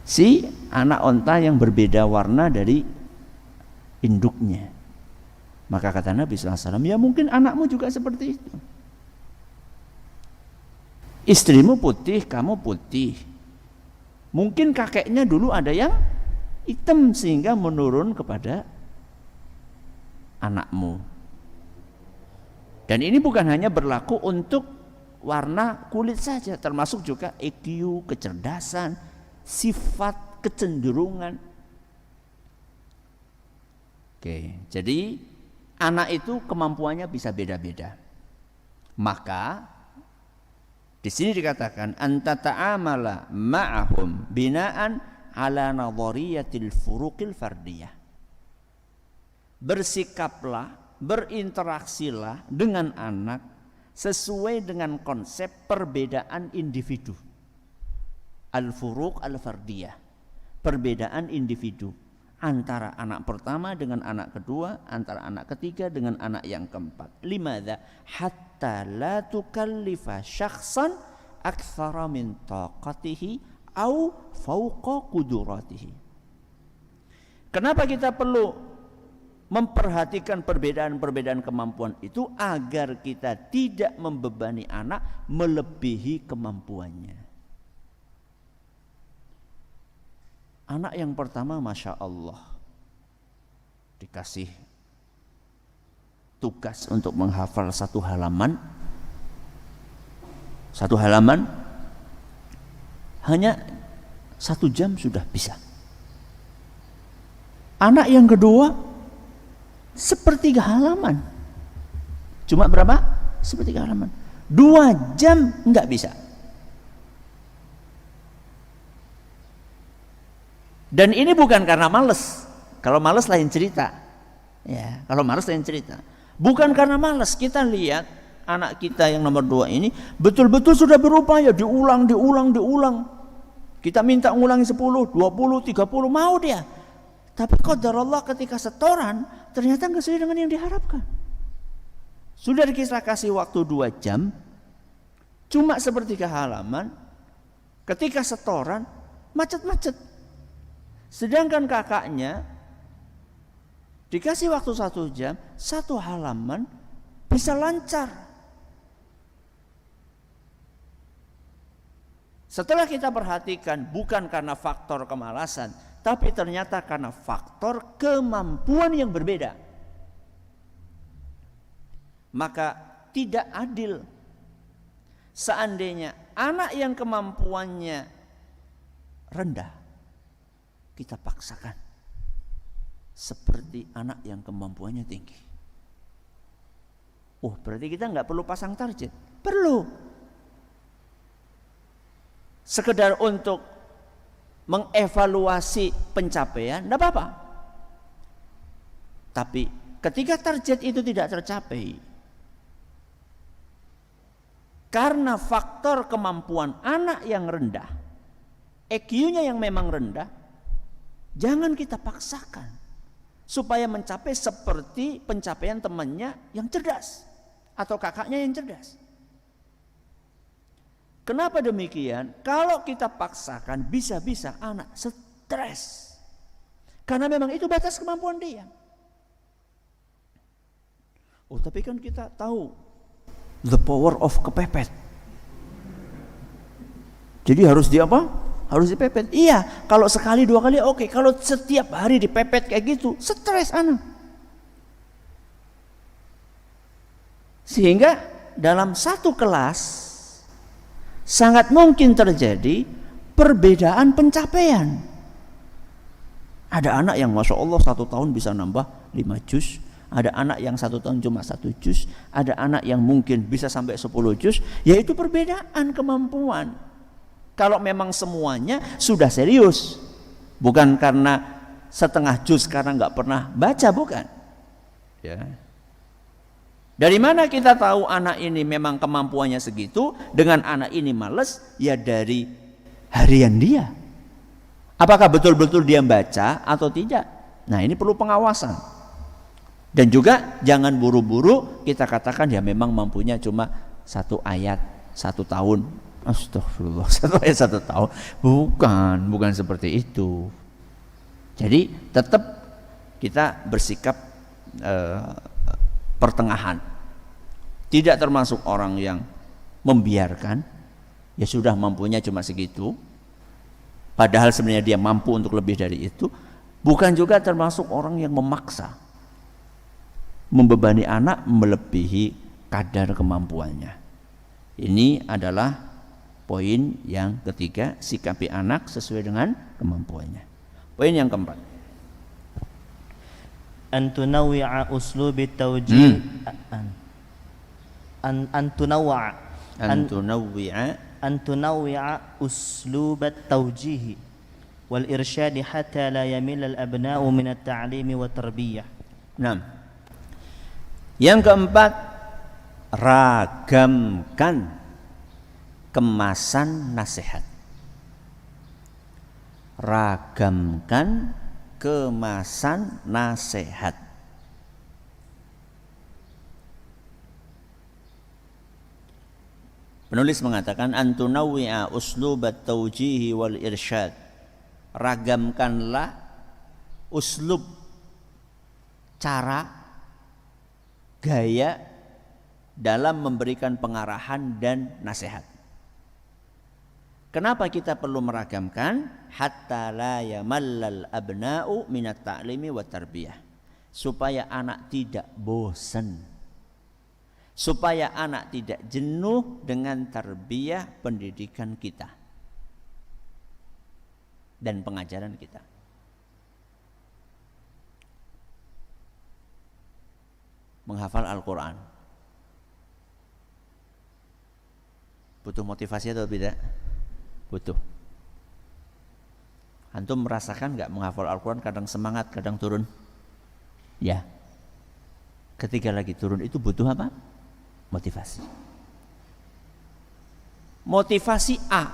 si anak onta yang berbeda warna dari induknya. Maka kata Nabi SAW, ya mungkin anakmu juga seperti itu. Istrimu putih, kamu putih. Mungkin kakeknya dulu ada yang hitam sehingga menurun kepada anakmu. Dan ini bukan hanya berlaku untuk warna kulit saja, termasuk juga EQ, kecerdasan, sifat, kecenderungan. Oke, jadi anak itu kemampuannya bisa beda-beda. Maka di sini dikatakan anta ta'amala ma'ahum binaan ala nadhariyatil furuqil fardiyah. Bersikaplah, berinteraksilah dengan anak sesuai dengan konsep perbedaan individu. Al-furuq al-fardiyah. Perbedaan individu antara anak pertama dengan anak kedua, antara anak ketiga dengan anak yang keempat. Limadza? Hatta la tukallifa syakhsan aktsara min taqatihi au fauqa qudratihi. Kenapa kita perlu memperhatikan perbedaan-perbedaan kemampuan itu? Agar kita tidak membebani anak melebihi kemampuannya. Anak yang pertama Masya Allah dikasih tugas untuk menghafal satu halaman hanya 1 jam sudah bisa. Anak yang kedua sepertiga halaman, cuma berapa? Sepertiga halaman, 2 jam enggak bisa. Dan ini bukan karena malas. Kalau malas lain cerita. Ya, kalau malas lain cerita. Bukan karena malas. Kita lihat anak kita yang nomor 2 ini betul-betul sudah berupaya diulang. Kita minta ngulangi 10, 20, 30 mau dia. Tapi qadarullah ketika setoran ternyata nggak sesuai dengan yang diharapkan. Sudah kita kasih waktu 2 jam, cuma sepertiga halaman. Ketika setoran macet-macet. Sedangkan kakaknya dikasih waktu 1 jam, 1 halaman bisa lancar. Setelah kita perhatikan bukan karena faktor kemalasan, tapi ternyata karena faktor kemampuan yang berbeda. Maka tidak adil seandainya anak yang kemampuannya rendah kita paksakan seperti anak yang kemampuannya tinggi. Oh, berarti kita nggak perlu pasang target. Perlu. Sekedar untuk mengevaluasi pencapaian, tidak apa-apa. Tapi ketika target itu tidak tercapai, karena faktor kemampuan anak yang rendah, EQ-nya yang memang rendah, jangan kita paksakan supaya mencapai seperti pencapaian temannya yang cerdas atau kakaknya yang cerdas. Kenapa demikian? Kalau kita paksakan bisa-bisa anak stres. Karena memang itu batas kemampuan dia. Oh, tapi kan kita tahu the power of kepepet. Jadi harus di apa? Harus dipepet. Iya, kalau sekali 2 kali oke. Kalau setiap hari dipepet kayak gitu, stres anak. Sehingga dalam satu kelas sangat mungkin terjadi perbedaan pencapaian. Ada anak yang Masya Allah 1 tahun bisa nambah 5 juz. Ada anak yang 1 tahun cuma 1 juz. Ada anak yang mungkin bisa sampai 10 juz. Yaitu perbedaan kemampuan. Kalau memang semuanya sudah serius, bukan karena setengah juz karena nggak pernah baca, bukan. Ya. Dari mana kita tahu anak ini memang kemampuannya segitu, dengan anak ini males? Ya dari harian dia. Apakah betul-betul dia baca atau tidak? Nah, ini perlu pengawasan. Dan juga jangan buru-buru kita katakan ya memang mampunya cuma 1 ayat 1 tahun. Astagfirullah, 1 ayat 1 tahun. Bukan seperti itu. Jadi tetap kita bersikap pertengahan. Tidak termasuk orang yang membiarkan, ya sudah mampunya cuma segitu, padahal sebenarnya dia mampu untuk lebih dari itu. Bukan juga termasuk orang yang memaksa, membebani anak melebihi kadar kemampuannya. Ini adalah poin yang ketiga, sikapi anak sesuai dengan kemampuannya. Poin yang keempat, an tunawwi'a uslubi tawjih an tunawwi'a uslub at-tawjih wal irsyad hatta la yamil al-abna'u min at-ta'lim wa tarbiyah. Nah, yang keempat, ragamkan kemasan nasihat. Ragamkan kemasan nasihat. Penulis mengatakan antunawwi'a uslubat taujihi wal irsyad. Ragamkanlah uslub, cara, gaya dalam memberikan pengarahan dan nasihat. Kenapa kita perlu meragamkan? Hatta la yamallal abna'u minat ta'limi wa tarbiyah. Supaya anak tidak bosan. Supaya anak tidak jenuh dengan tarbiyah pendidikan kita dan pengajaran kita. Menghafal Al-Quran butuh motivasi atau tidak? Butuh. Antum merasakan gak menghafal Al-Quran kadang semangat, kadang turun? Ya. Ketika lagi turun itu butuh apa? Motivasi. Motivasi A.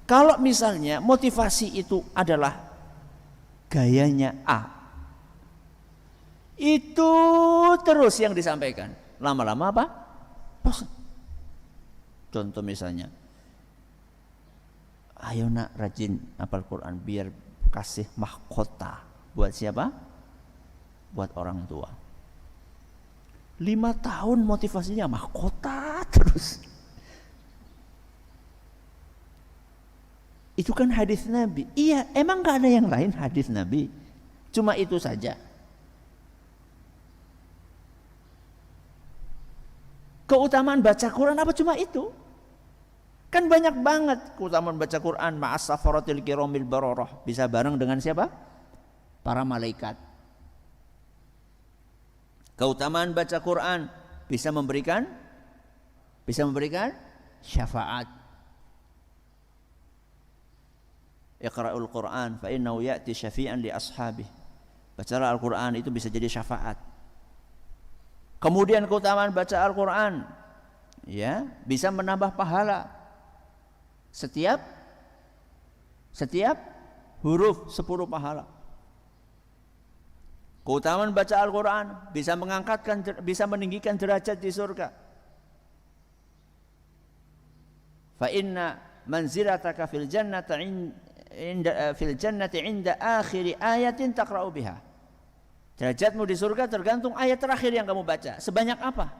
Kalau misalnya motivasi itu adalah gayanya A, itu terus yang disampaikan. Lama-lama apa? Bosan. Contoh misalnya, ayo nak rajin hafal Quran biar kasih mahkota. Buat siapa? Buat orang tua. 5 tahun motivasinya mahkota terus. Itu kan hadis Nabi. Iya, emang gak ada yang lain hadis Nabi. Cuma itu saja. Keutamaan baca Quran apa cuma itu? Kan banyak banget keutamaan baca Quran. Ma'as safaratil kiramil bararah. Bisa bareng dengan siapa? Para malaikat. Keutamaan baca Quran bisa memberikan syafaat. Iqra'ul Quran fa innahu ya'ti syafi'an li ashabihi. Bacalah Al-Quran itu bisa jadi syafaat. Kemudian keutamaan baca Al-Quran ya, bisa menambah pahala. Setiap huruf 10 pahala. Keutamaan baca Al-Quran bisa meninggikan derajat di surga. Fa inna manzilataka fil jannati inda akhiri ayatin taqra'u biha. Derajatmu di surga tergantung ayat terakhir yang kamu baca. Sebanyak apa?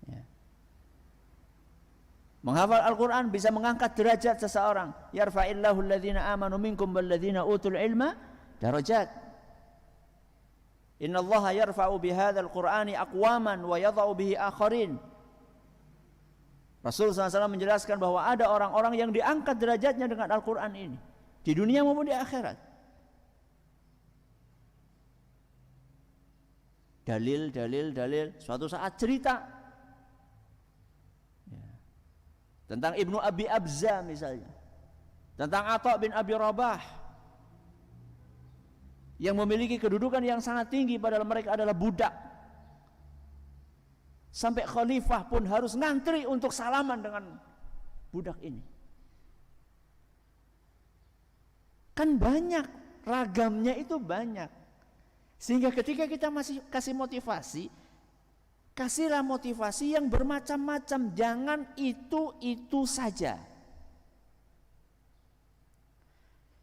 Ya. Menghafal Al-Quran bisa mengangkat derajat seseorang. Yarfa'illahu alladhina amanu minkum walladhina utul ilma darajat. Inna allaha yarfa'u bihadzal qur'ani aqwaman wa yadha'u bihi akharin. Rasulullah SAW menjelaskan bahwa ada orang-orang yang diangkat derajatnya dengan Al-Quran ini. Di dunia maupun di akhirat. Dalil. Suatu saat cerita. Ya. Tentang Ibnu Abi Abza misalnya. Tentang Atha bin Abi Rabah. Yang memiliki kedudukan yang sangat tinggi padahal mereka adalah budak. Sampai khalifah pun harus ngantri untuk salaman dengan budak ini. Kan banyak, ragamnya itu banyak. Sehingga ketika kita masih kasih motivasi, kasihlah motivasi yang bermacam-macam. Jangan itu saja.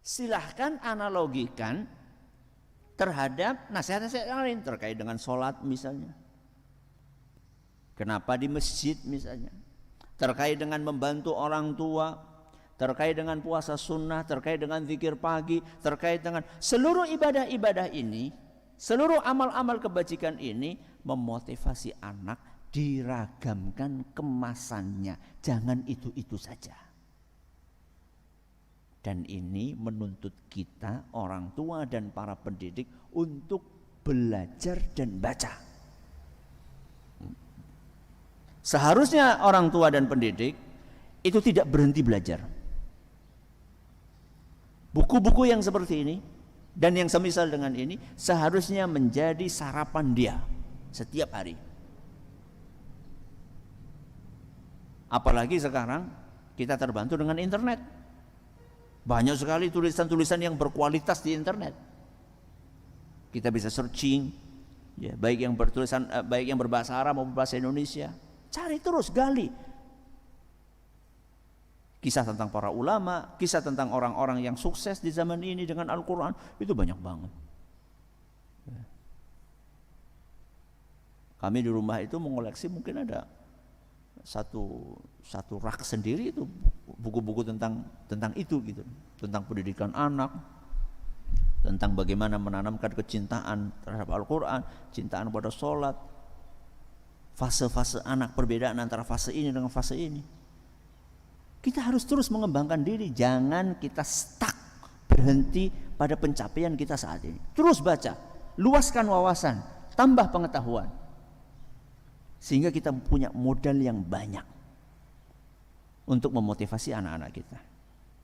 Silahkan analogikan terhadap nasihat-nasihat yang lain terkait dengan sholat misalnya. Kenapa di masjid misalnya, terkait dengan membantu orang tua, terkait dengan puasa sunnah, terkait dengan zikir pagi, terkait dengan seluruh ibadah-ibadah ini, seluruh amal-amal kebajikan ini memotivasi anak diragamkan kemasannya, jangan itu-itu saja. Dan ini menuntut kita orang tua dan para pendidik untuk belajar dan baca. Seharusnya orang tua dan pendidik itu tidak berhenti belajar. Buku-buku yang seperti ini dan yang semisal dengan ini seharusnya menjadi sarapan dia setiap hari. Apalagi sekarang kita terbantu dengan internet. Banyak sekali tulisan-tulisan yang berkualitas di internet. Kita bisa searching, ya, baik yang berbahasa Arab maupun bahasa Indonesia. Cari terus, gali. Kisah tentang para ulama, kisah tentang orang-orang yang sukses di zaman ini dengan Al-Quran, itu banyak banget. Kami di rumah itu mengoleksi mungkin ada satu rak sendiri itu buku-buku tentang itu gitu, tentang pendidikan anak, tentang bagaimana menanamkan kecintaan terhadap Al-Quran, cintaan pada sholat, fase-fase anak, perbedaan antara fase ini dengan fase ini. Kita harus terus mengembangkan diri, jangan kita stuck, berhenti pada pencapaian kita saat ini. Terus baca, luaskan wawasan, tambah pengetahuan, sehingga kita punya modal yang banyak untuk memotivasi anak-anak kita.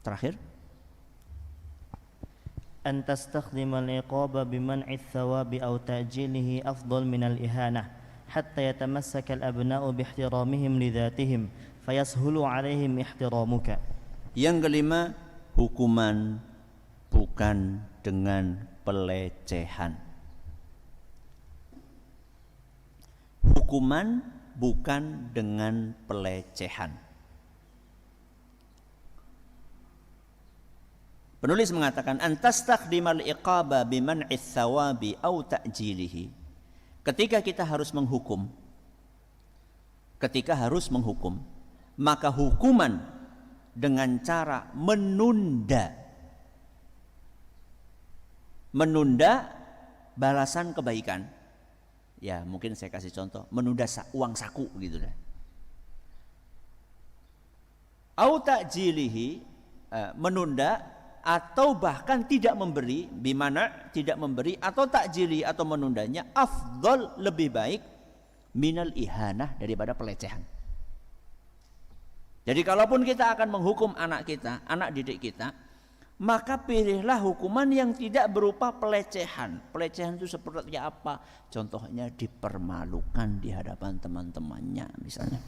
Terakhir, أن تستخدم العقاب بمنع الثواب أو تأجيله أفضل من الإهانة حتى يتمسك الأبناء باحترامهم لذاتهم فيسهل عليهم احترامك. Yang kelima, hukuman bukan dengan pelecehan. Hukuman bukan dengan pelecehan. Penulis mengatakan antastakdimal iqaba biman'is thawabi au ta'jilihi. Ketika kita harus menghukum, maka hukuman dengan cara menunda balasan kebaikan. Ya, mungkin saya kasih contoh, menunda uang saku gitu dah. Au ta'jilihi, menunda atau bahkan tidak memberi, bimana tidak memberi atau takjili atau menundanya afdal, lebih baik minal ihanah, daripada pelecehan. Jadi kalaupun kita akan menghukum anak kita, anak didik kita, maka pilihlah hukuman yang tidak berupa pelecehan. Pelecehan itu seperti apa? Contohnya dipermalukan di hadapan teman-temannya misalnya.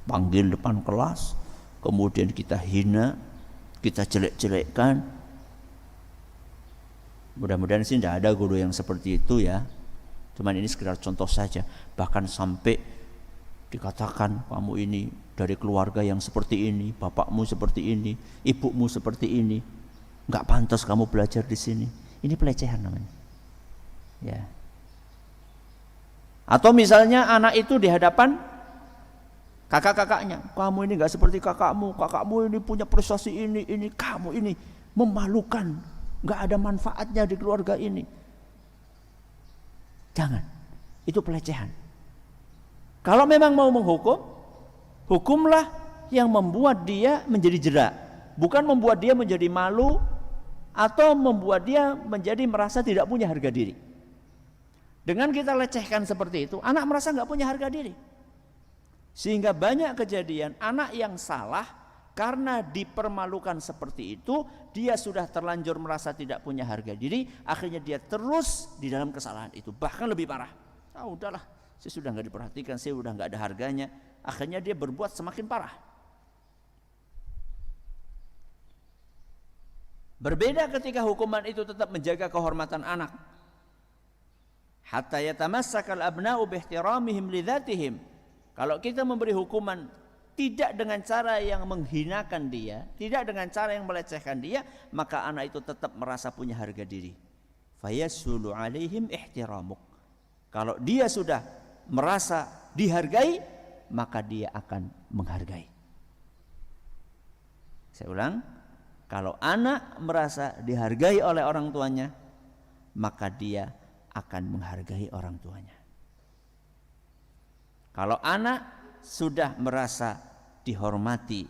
Panggil depan kelas, kemudian kita hina, kita jelek-jelekkan. Mudah-mudahan sih tidak ada guru yang seperti itu ya. Cuman ini sekedar contoh saja. Bahkan sampai dikatakan kamu ini dari keluarga yang seperti ini, bapakmu seperti ini, ibumu seperti ini, nggak pantas kamu belajar di sini. Ini pelecehan namanya. Ya. Atau misalnya anak itu di hadapan kakak-kakaknya, kamu ini nggak seperti kakakmu ini punya prestasi ini, kamu ini memalukan, nggak ada manfaatnya di keluarga ini. Jangan, itu pelecehan. Kalau memang mau menghukum, hukumlah yang membuat dia menjadi jera, bukan membuat dia menjadi malu atau membuat dia menjadi merasa tidak punya harga diri. Dengan kita lecehkan seperti itu, anak merasa nggak punya harga diri. Sehingga banyak kejadian anak yang salah karena dipermalukan seperti itu, dia sudah terlanjur merasa tidak punya harga diri, akhirnya dia terus di dalam kesalahan itu, bahkan lebih parah. Udahlah, saya sudah nggak diperhatikan, saya sudah nggak ada harganya. Akhirnya dia berbuat semakin parah. Berbeda ketika hukuman itu tetap menjaga kehormatan anak. Hatta yatamassakal abna'u bihtiramihim lidzatihim. Kalau kita memberi hukuman tidak dengan cara yang menghinakan dia, tidak dengan cara yang melecehkan dia, maka anak itu tetap merasa punya harga diri. Fayasulu alaihim ihtiramuk. Kalau dia sudah merasa dihargai, maka dia akan menghargai. Saya ulang, kalau anak merasa dihargai oleh orang tuanya, maka dia akan menghargai orang tuanya. Kalau anak sudah merasa dihormati,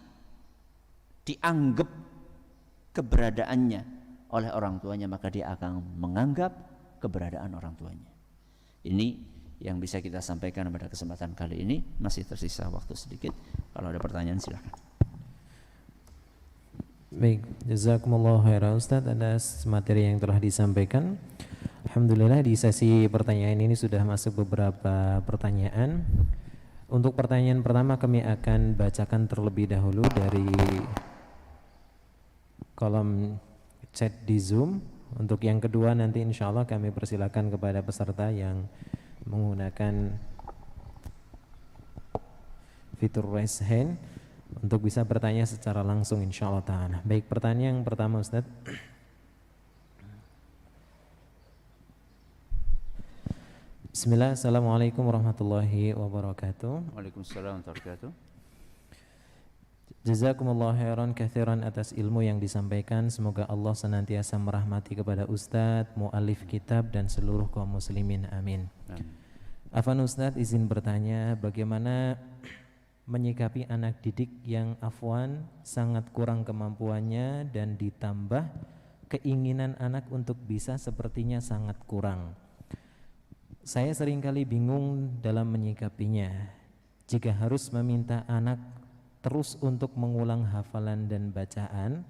dianggap keberadaannya oleh orang tuanya, maka dia akan menganggap keberadaan orang tuanya. Ini yang bisa kita sampaikan pada kesempatan kali ini. Masih tersisa waktu sedikit. Kalau ada pertanyaan silakan. Baik, jazakumullah khairan Ustaz atas materi yang telah disampaikan. Alhamdulillah di sesi pertanyaan ini sudah masuk beberapa pertanyaan. Untuk pertanyaan pertama kami akan bacakan terlebih dahulu dari kolom chat di Zoom. Untuk yang kedua nanti insya Allah kami persilakan kepada peserta yang menggunakan fitur raise hand untuk bisa bertanya secara langsung insya Allah ta'ala. Baik, pertanyaan yang pertama Ustaz. Bismillah, assalamualaikum warahmatullahi wabarakatuh. Waalaikumsalam warahmatullahi wabarakatuh. Jazakumullah khairan katsiran atas ilmu yang disampaikan. Semoga Allah senantiasa merahmati kepada Ustadz, mu'alif kitab dan seluruh kaum muslimin. Amin. Afwan Ustadz, izin bertanya, bagaimana menyikapi anak didik yang afwan sangat kurang kemampuannya dan ditambah keinginan anak untuk bisa sepertinya sangat kurang. Saya seringkali bingung dalam menyikapinya. Jika harus meminta anak terus untuk mengulang hafalan dan bacaan,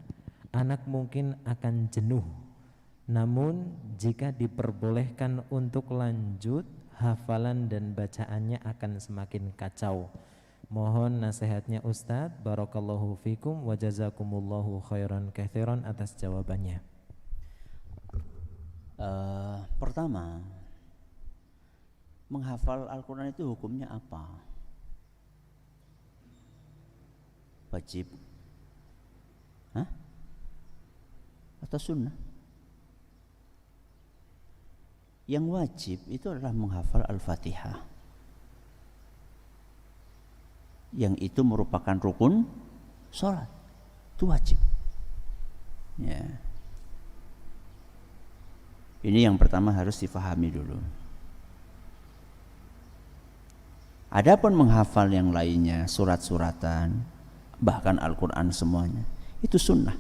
anak mungkin akan jenuh. Namun jika diperbolehkan untuk lanjut, hafalan dan bacaannya akan semakin kacau. Mohon nasihatnya Ustadz. Barakallahu fikum wa jazakumullahu khairan katsiran atas jawabannya. Pertama, menghafal Al-Quran itu hukumnya apa? Wajib? Hah? Atau sunnah? Yang wajib itu adalah menghafal Al-Fatihah, yang itu merupakan rukun sholat, itu wajib ya. Ini yang pertama harus difahami dulu. Adapun menghafal yang lainnya, surat-suratan, bahkan Al-Quran semuanya, itu sunnah.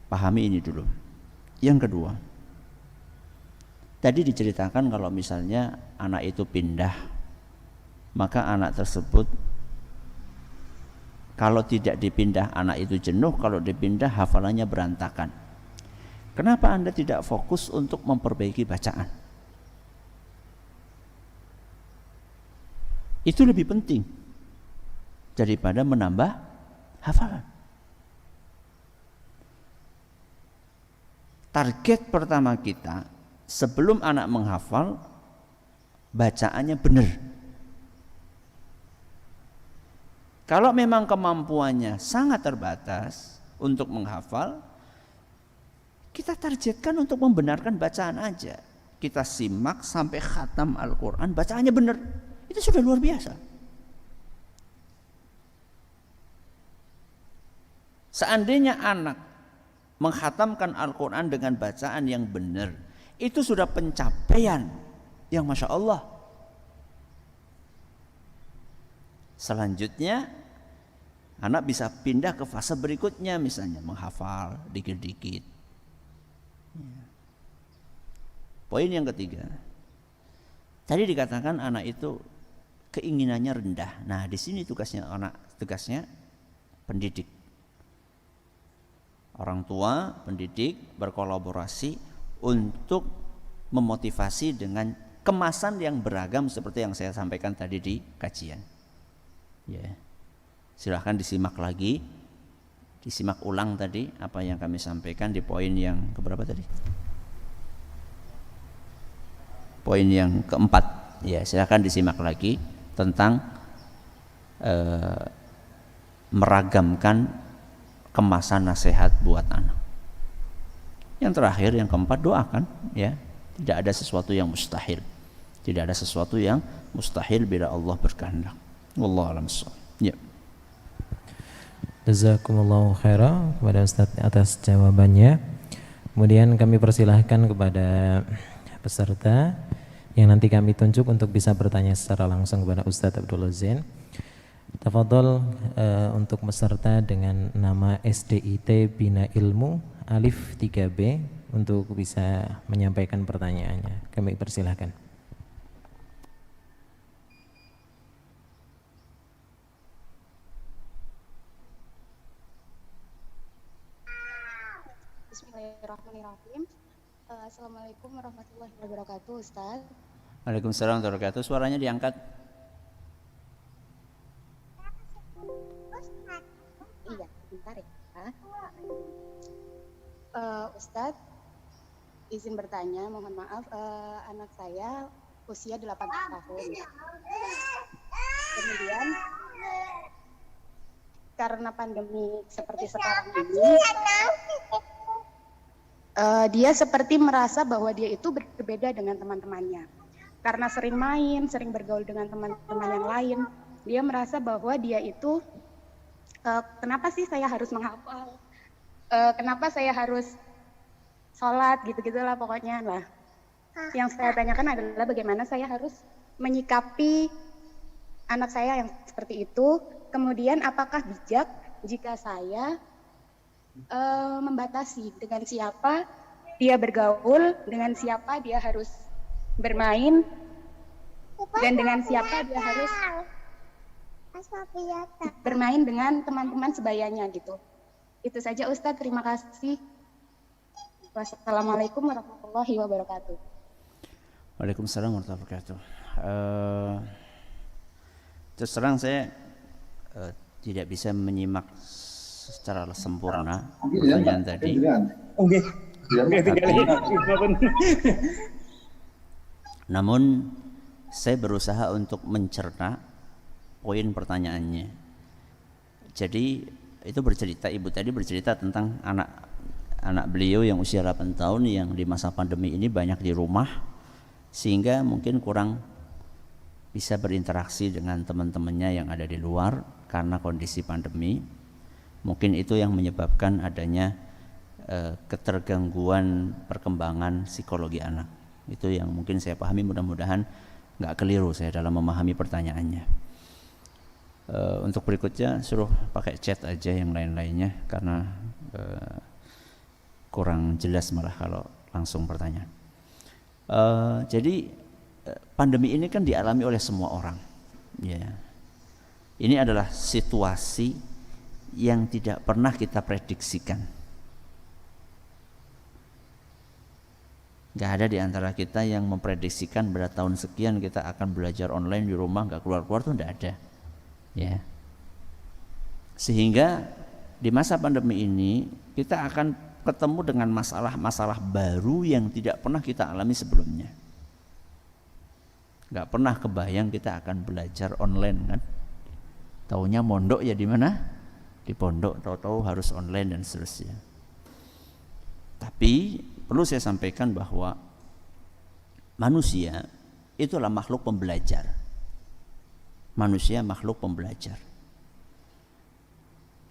Pahami ini dulu. Yang kedua, tadi diceritakan kalau misalnya anak itu pindah, maka anak tersebut kalau tidak dipindah anak itu jenuh, kalau dipindah hafalannya berantakan. Kenapa Anda tidak fokus untuk memperbaiki bacaan? Itu lebih penting daripada menambah hafalan. Target pertama kita sebelum anak menghafal, bacaannya benar. Kalau memang kemampuannya sangat terbatas untuk menghafal, kita targetkan untuk membenarkan bacaan aja. Kita simak sampai khatam Al-Quran, bacaannya benar. Itu sudah luar biasa. Seandainya anak menghatamkan Al-Quran dengan bacaan yang benar, itu sudah pencapaian yang Masya Allah. Selanjutnya anak bisa pindah ke fase berikutnya, misalnya menghafal dikit-dikit. Poin yang ketiga, tadi dikatakan anak itu keinginannya rendah. Nah, di sini tugasnya pendidik. Orang tua, pendidik berkolaborasi untuk memotivasi dengan kemasan yang beragam seperti yang saya sampaikan tadi di kajian. Ya. Silahkan disimak lagi, disimak ulang tadi apa yang kami sampaikan di poin yang keberapa tadi? Poin yang keempat. Ya, silahkan disimak lagi tentang meragamkan kemasan nasihat buat anak. Yang terakhir, yang keempat, doakan ya. Tidak ada sesuatu yang mustahil. Tidak ada sesuatu yang mustahil bila Allah berkehendak. Wallahu a'lam bishawab. Ya. Jazakumullahu khairan kepada Ustaz atas jawabannya. Kemudian kami persilahkan kepada peserta yang nanti kami tunjuk untuk bisa bertanya secara langsung kepada Ustaz Abdul Zain. Tafadhol untuk peserta dengan nama SDIT Bina Ilmu Alif 3B untuk bisa menyampaikan pertanyaannya. Kami persilahkan. Bismillahirrahmanirrahim. Assalamualaikum warahmatullahi wabarakatuh, Ustaz. Waalaikumsalam warahmatullahi wabarakatuh. Suaranya diangkat. Iya, bentar ya. Ustaz, izin bertanya, mohon maaf, anak saya usia 8 tahun. Kemudian karena pandemi seperti sekarang ini, dia seperti merasa bahwa dia itu berbeda dengan teman-temannya. Karena sering main, sering bergaul dengan teman-teman yang lain, dia merasa bahwa dia itu, kenapa sih saya harus menghafal? Kenapa saya harus sholat, gitu-gitulah pokoknya. Nah, yang saya tanyakan adalah bagaimana saya harus menyikapi anak saya yang seperti itu. Kemudian apakah bijak jika saya membatasi dengan siapa dia bergaul, dengan siapa dia harus bermain, dan dengan siapa dia harus bermain dengan teman-teman sebayanya gitu. Itu saja Ustadz, terima kasih. Wassalamualaikum warahmatullahi wabarakatuh. Waalaikumsalam warahmatullahi wabarakatuh. Terus terang saya tidak bisa menyimak secara sempurna pertanyaan tadi. Namun saya berusaha untuk mencerna poin pertanyaannya. Jadi itu bercerita, ibu tadi bercerita tentang anak beliau yang usia 8 tahun yang di masa pandemi ini banyak di rumah, sehingga mungkin kurang bisa berinteraksi dengan teman-temannya yang ada di luar karena kondisi pandemi. Mungkin itu yang menyebabkan adanya ketergangguan perkembangan psikologi anak. Itu yang mungkin saya pahami, mudah-mudahan nggak keliru saya dalam memahami pertanyaannya. Untuk berikutnya suruh pakai chat aja yang lain-lainnya karena kurang jelas malah kalau langsung pertanyaan. Jadi pandemi ini kan dialami oleh semua orang, ya. Ini adalah situasi yang tidak pernah kita prediksikan. Gak ada di antara kita yang memprediksikan pada tahun sekian kita akan belajar online di rumah, gak keluar-keluar, tuh gak ada, ya. Sehingga di masa pandemi ini kita akan ketemu dengan masalah-masalah baru yang tidak pernah kita alami sebelumnya. Gak pernah kebayang kita akan belajar online kan. Taunya mondok ya di mana? Di pondok, tahu-tahu harus online dan seterusnya. Tapi perlu saya sampaikan bahwa manusia itulah makhluk pembelajar. Manusia makhluk pembelajar.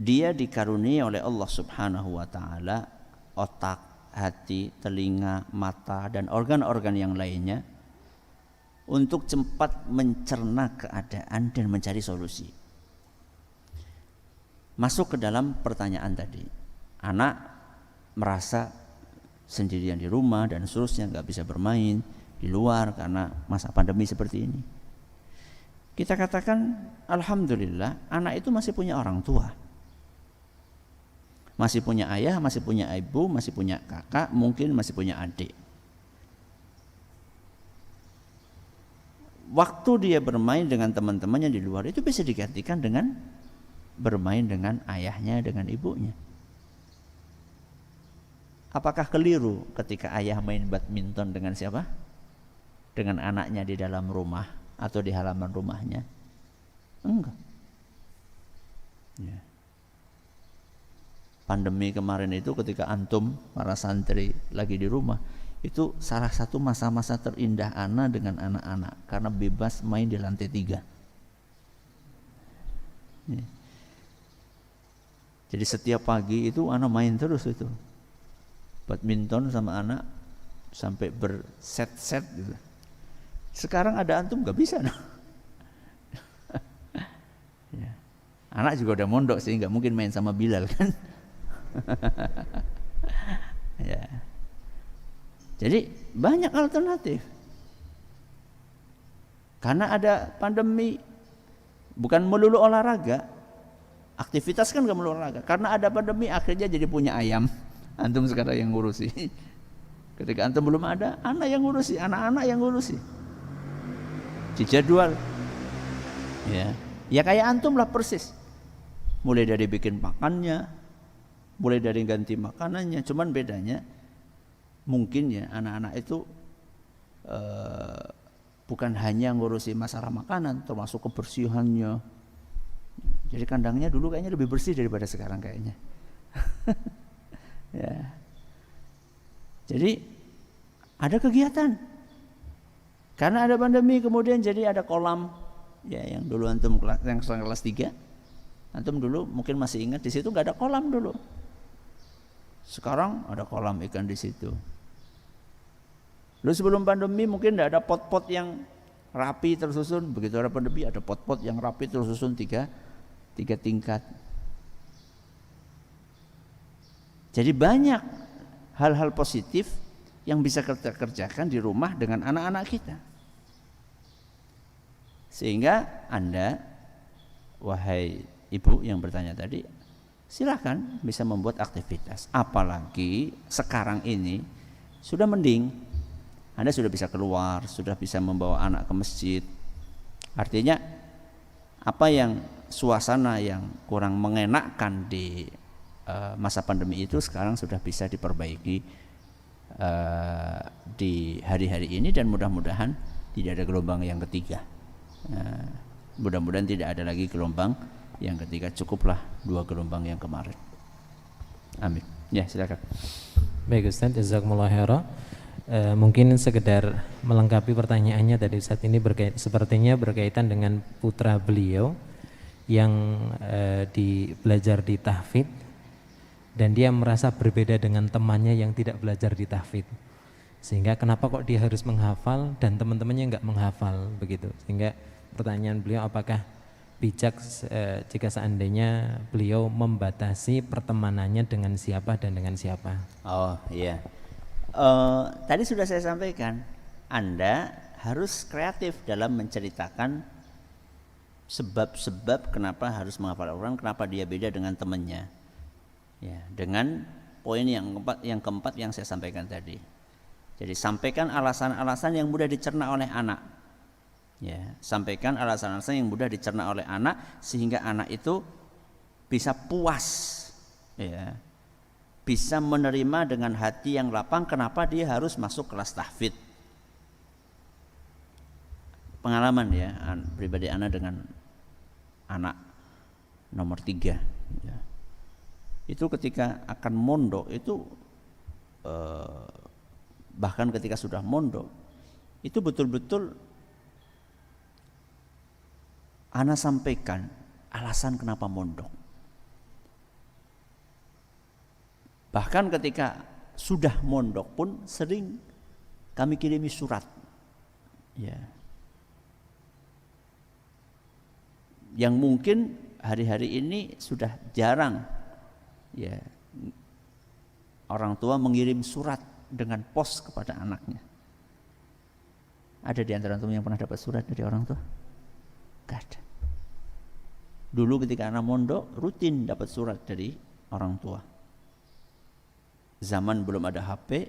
Dia dikaruniai oleh Allah Subhanahu wa taala otak, hati, telinga, mata dan organ-organ yang lainnya untuk cepat mencerna keadaan dan mencari solusi. Masuk ke dalam pertanyaan tadi. Anak merasa sendirian di rumah dan seterusnya, nggak bisa bermain di luar karena masa pandemi seperti ini. Kita katakan alhamdulillah anak itu masih punya orang tua, masih punya ayah, masih punya ibu, masih punya kakak, mungkin masih punya adik. Waktu dia bermain dengan teman-temannya di luar itu bisa digantikan dengan bermain dengan ayahnya, dengan ibunya. Apakah keliru ketika ayah main badminton dengan siapa? Dengan anaknya di dalam rumah atau di halaman rumahnya? Enggak. Ya. Pandemi kemarin itu ketika antum para santri lagi di rumah, itu salah satu masa-masa terindah ana dengan anak-anak karena bebas main di lantai 3. Ya. Jadi setiap pagi itu ana main terus itu badminton sama anak sampai berset-set gitu. Sekarang ada antum nggak bisa no? Ya. Anak juga udah mondok sih, nggak mungkin main sama Bilal kan. Ya. Jadi banyak alternatif. Karena ada pandemi, bukan melulu olahraga. Aktivitas kan gak melulu olahraga. Karena ada pandemi akhirnya jadi punya ayam. Antum sekarang yang ngurusi. Ketika antum belum ada, anak yang ngurusi, anak-anak yang ngurusi. Dijadwal. Ya. Ya kayak antum lah persis. Mulai dari bikin makannya, mulai dari ganti makanannya. Cuman bedanya mungkin ya anak-anak itu bukan hanya ngurusi masalah makanan, termasuk kebersihannya. Jadi kandangnya dulu kayaknya lebih bersih daripada sekarang kayaknya. Ya. Jadi ada kegiatan. Karena ada pandemi kemudian jadi ada kolam. Ya, yang dulu antum yang kelas 3. Antum dulu mungkin masih ingat di situ enggak ada kolam dulu. Sekarang ada kolam ikan di situ. Lalu sebelum pandemi mungkin enggak ada pot-pot yang rapi tersusun. Begitu ada pandemi ada pot-pot yang rapi tersusun 3 tingkat. Jadi banyak hal-hal positif yang bisa kita kerjakan di rumah dengan anak-anak kita. Sehingga Anda, wahai ibu yang bertanya tadi, silakan bisa membuat aktivitas. Apalagi sekarang ini sudah mending, Anda sudah bisa keluar, sudah bisa membawa anak ke masjid. Artinya apa yang suasana yang kurang mengenakkan di masa pandemi itu sekarang sudah bisa diperbaiki di hari-hari ini, dan mudah-mudahan tidak ada gelombang yang ketiga. Mudah-mudahan tidak ada lagi gelombang yang ketiga, cukuplah 2 gelombang yang kemarin. Amin. Ya, silakan. Baik Ustaz, jazakumullah khairan. Mungkin sekedar melengkapi pertanyaannya tadi saat ini sepertinya berkaitan dengan putra beliau yang belajar di tahfidz dan dia merasa berbeda dengan temannya yang tidak belajar di tahfidz, sehingga kenapa kok dia harus menghafal dan teman-temannya enggak menghafal begitu. Sehingga pertanyaan beliau, apakah bijak jika seandainya beliau membatasi pertemanannya dengan siapa dan dengan siapa? Oh iya, tadi sudah saya sampaikan, Anda harus kreatif dalam menceritakan sebab-sebab kenapa harus menghafal Al-Quran, kenapa dia beda dengan temannya. Ya, dengan poin yang keempat yang saya sampaikan tadi. Jadi sampaikan alasan-alasan yang mudah dicerna oleh anak. Ya, sampaikan alasan-alasan yang mudah dicerna oleh anak sehingga anak itu bisa puas, ya, bisa menerima dengan hati yang lapang kenapa dia harus masuk kelas tahfidz. Pengalaman ya pribadi anak dengan anak nomor 3 ya. Itu ketika akan mondok itu bahkan ketika sudah mondok itu betul-betul ana sampaikan alasan kenapa mondok. Bahkan ketika sudah mondok pun sering kami kirimi surat, ya, yang mungkin hari-hari ini sudah jarang, ya, orang tua mengirim surat dengan pos kepada anaknya. Ada di antara antum yang pernah dapat surat dari orang tua? Gak ada. Dulu ketika anak mondok rutin dapat surat dari orang tua. Zaman belum ada HP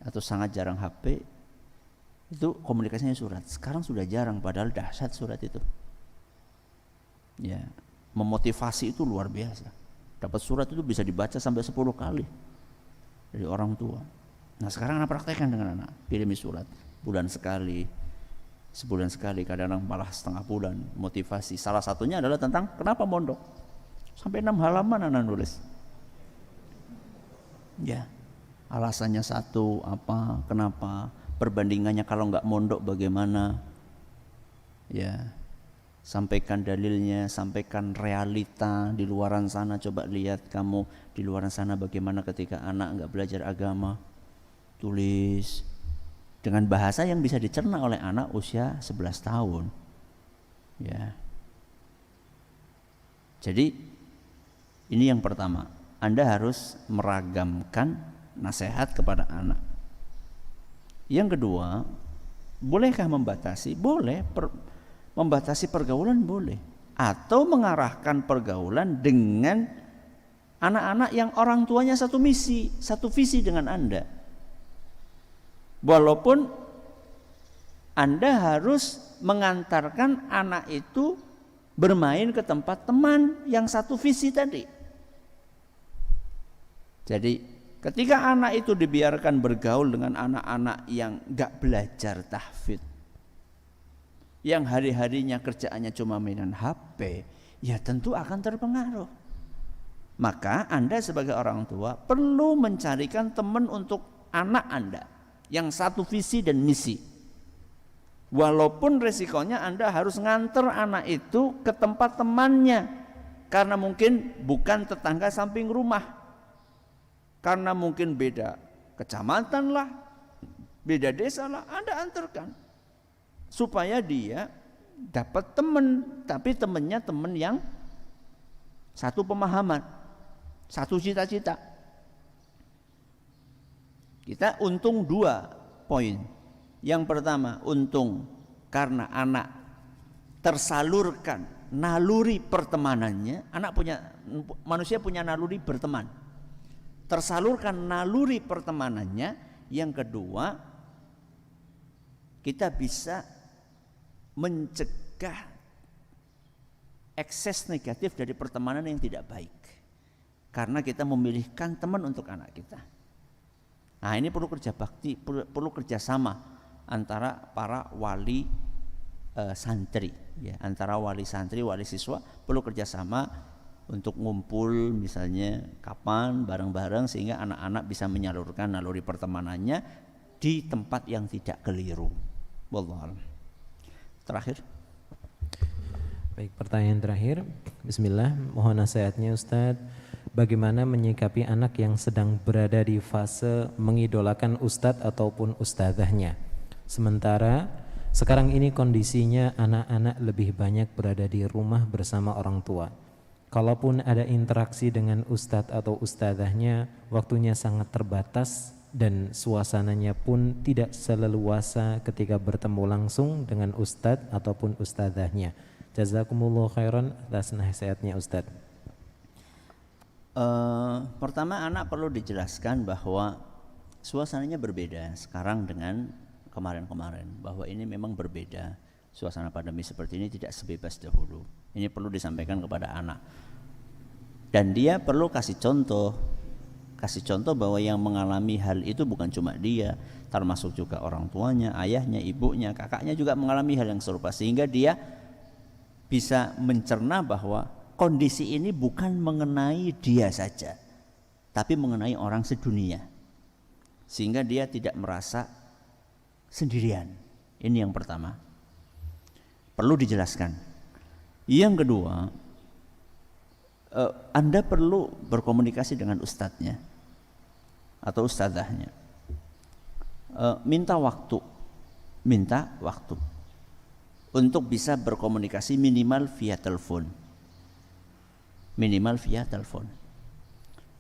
atau sangat jarang HP, itu komunikasinya surat. Sekarang sudah jarang, padahal dahsyat surat itu. Ya, memotivasi itu luar biasa. Dapat surat itu bisa dibaca sampai 10 kali dari orang tua. Nah sekarang anak praktekkan dengan anak, kirimi surat bulan sekali, sebulan sekali, kadang-kadang malah setengah bulan, motivasi. Salah satunya adalah tentang kenapa mondok. Sampai 6 halaman anak nulis. Ya, alasannya satu apa, kenapa, perbandingannya kalau nggak mondok bagaimana. Ya, sampaikan dalilnya, sampaikan realita di luaran sana. Coba lihat kamu di luaran sana bagaimana ketika anak nggak belajar agama. Tulis dengan bahasa yang bisa dicerna oleh anak usia 11 tahun. Ya. Jadi ini yang pertama, Anda harus meragamkan nasihat kepada anak. Yang kedua, bolehkah membatasi? Boleh, membatasi pergaulan boleh, atau mengarahkan pergaulan dengan anak-anak yang orang tuanya satu misi, satu visi dengan Anda. Walaupun Anda harus mengantarkan anak itu bermain ke tempat teman yang satu visi tadi. Jadi ketika anak itu dibiarkan bergaul dengan anak-anak yang gak belajar tahfidz, yang hari-harinya kerjaannya cuma mainan HP, ya tentu akan terpengaruh. Maka Anda sebagai orang tua perlu mencarikan teman untuk anak Anda yang satu visi dan misi. Walaupun resikonya Anda harus nganter anak itu ke tempat temannya, karena mungkin bukan tetangga samping rumah, karena mungkin beda kecamatan lah, beda desa lah, Anda antarkan supaya dia dapat teman, tapi temannya teman yang satu pemahaman, satu cita-cita. Kita untung 2 poin. Yang pertama, untung karena anak tersalurkan naluri pertemanannya. Manusia punya naluri berteman, tersalurkan naluri pertemanannya. Yang kedua, kita bisa mencegah ekses negatif dari pertemanan yang tidak baik. Karena kita memilihkan teman untuk anak kita. Nah, ini perlu kerja bakti, perlu kerjasama antara para wali santri, ya, antara wali santri, wali siswa perlu kerjasama untuk ngumpul misalnya kapan bareng-bareng sehingga anak-anak bisa menyalurkan naluri pertemanannya di tempat yang tidak keliru. Wallahu a'lam. Terakhir. Baik, pertanyaan terakhir. Bismillah, mohon nasihatnya Ustadz. Bagaimana menyikapi anak yang sedang berada di fase mengidolakan ustadz ataupun ustadzahnya? Sementara sekarang ini kondisinya anak-anak lebih banyak berada di rumah bersama orang tua. Kalaupun ada interaksi dengan ustadz atau ustadzahnya, waktunya sangat terbatas dan suasananya pun tidak seleluasa ketika bertemu langsung dengan ustadz ataupun ustadzahnya. Jazakumullah khairan atas nasihatnya Ustadz. Pertama, anak perlu dijelaskan bahwa suasananya berbeda sekarang dengan kemarin-kemarin, bahwa ini memang berbeda. Suasana pandemi seperti ini tidak sebebas dahulu. Ini perlu disampaikan kepada anak. Dan dia perlu kasih contoh bahwa yang mengalami hal itu bukan cuma dia, termasuk juga orang tuanya, ayahnya, ibunya, kakaknya juga mengalami hal yang serupa, sehingga dia bisa mencerna bahwa kondisi ini bukan mengenai dia saja, tapi mengenai orang sedunia, sehingga dia tidak merasa sendirian. Ini yang pertama, perlu dijelaskan. Yang kedua, Anda perlu berkomunikasi dengan ustadznya atau ustadzahnya, minta waktu untuk bisa berkomunikasi minimal via telepon.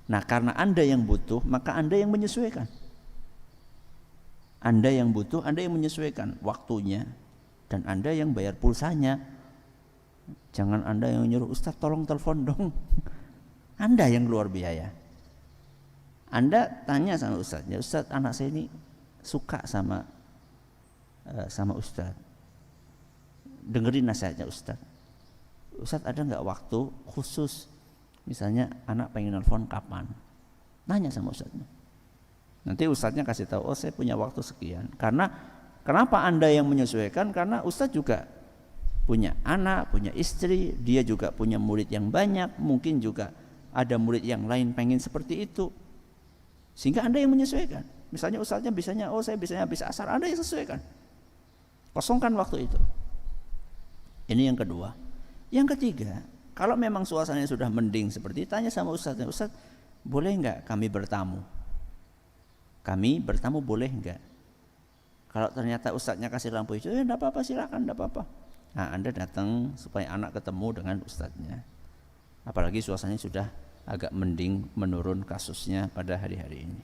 Nah, karena Anda yang butuh, maka Anda yang menyesuaikan. Anda yang butuh, Anda yang menyesuaikan waktunya, dan Anda yang bayar pulsanya. Jangan Anda yang nyuruh, Ustaz tolong telepon dong. Anda yang keluar biaya. Anda tanya sama Ustaznya, Ustaz anak saya ini suka sama Ustaz. Dengerin nasihatnya Ustaz. Ustaz ada nggak waktu khusus, misalnya anak pengen nelfon kapan? Nanya sama Ustaznya. Nanti Ustaznya kasih tahu, oh saya punya waktu sekian. Karena kenapa Anda yang menyesuaikan? Karena Ustaz juga punya anak, punya istri, dia juga punya murid yang banyak, mungkin juga ada murid yang lain pengen seperti itu. Sehingga Anda yang menyesuaikan. Misalnya Ustaznya bisanya, oh saya bisanya habis asar, Anda yang sesuaikan. Kosongkan waktu itu. Ini yang kedua. Yang ketiga, kalau memang suasananya sudah mending seperti, tanya sama Ustaznya, Ustaz boleh enggak kami bertamu? Kami bertamu boleh enggak? Kalau ternyata Ustaznya kasih lampu hijau, enggak apa-apa, silakan, enggak apa-apa. Nah, Anda datang supaya anak ketemu dengan Ustaznya. Apalagi suasananya sudah agak mending, menurun kasusnya pada hari-hari ini.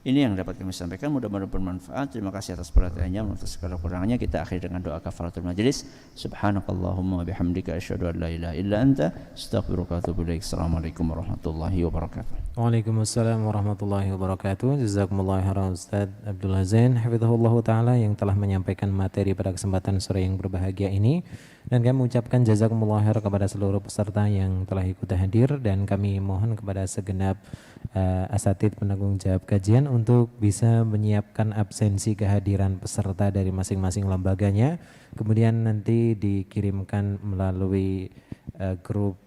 Ini yang dapat kami sampaikan, mudah-mudahan bermanfaat. Terima kasih atas perhatiannya, atas segala kurangannya. Kita akhiri dengan doa kafaratul majelis. Subhanakallahumma wa bihamdika asyhadu an la ilaha illa anta astaghfiruka wa atubu ilaik. Assalamualaikum warahmatullahi wabarakatuh. Waalaikumsalam warahmatullahi wabarakatuh. Jazakumullah khairan Ustaz Abdullah Zain hafizahullah taala yang telah menyampaikan materi pada kesempatan sore yang berbahagia ini. Dan kami mengucapkan jazakumullah khair kepada seluruh peserta yang telah ikut hadir, dan kami mohon kepada segenap asatidz penanggung jawab kajian untuk bisa menyiapkan absensi kehadiran peserta dari masing-masing lembaganya, kemudian nanti dikirimkan melalui grup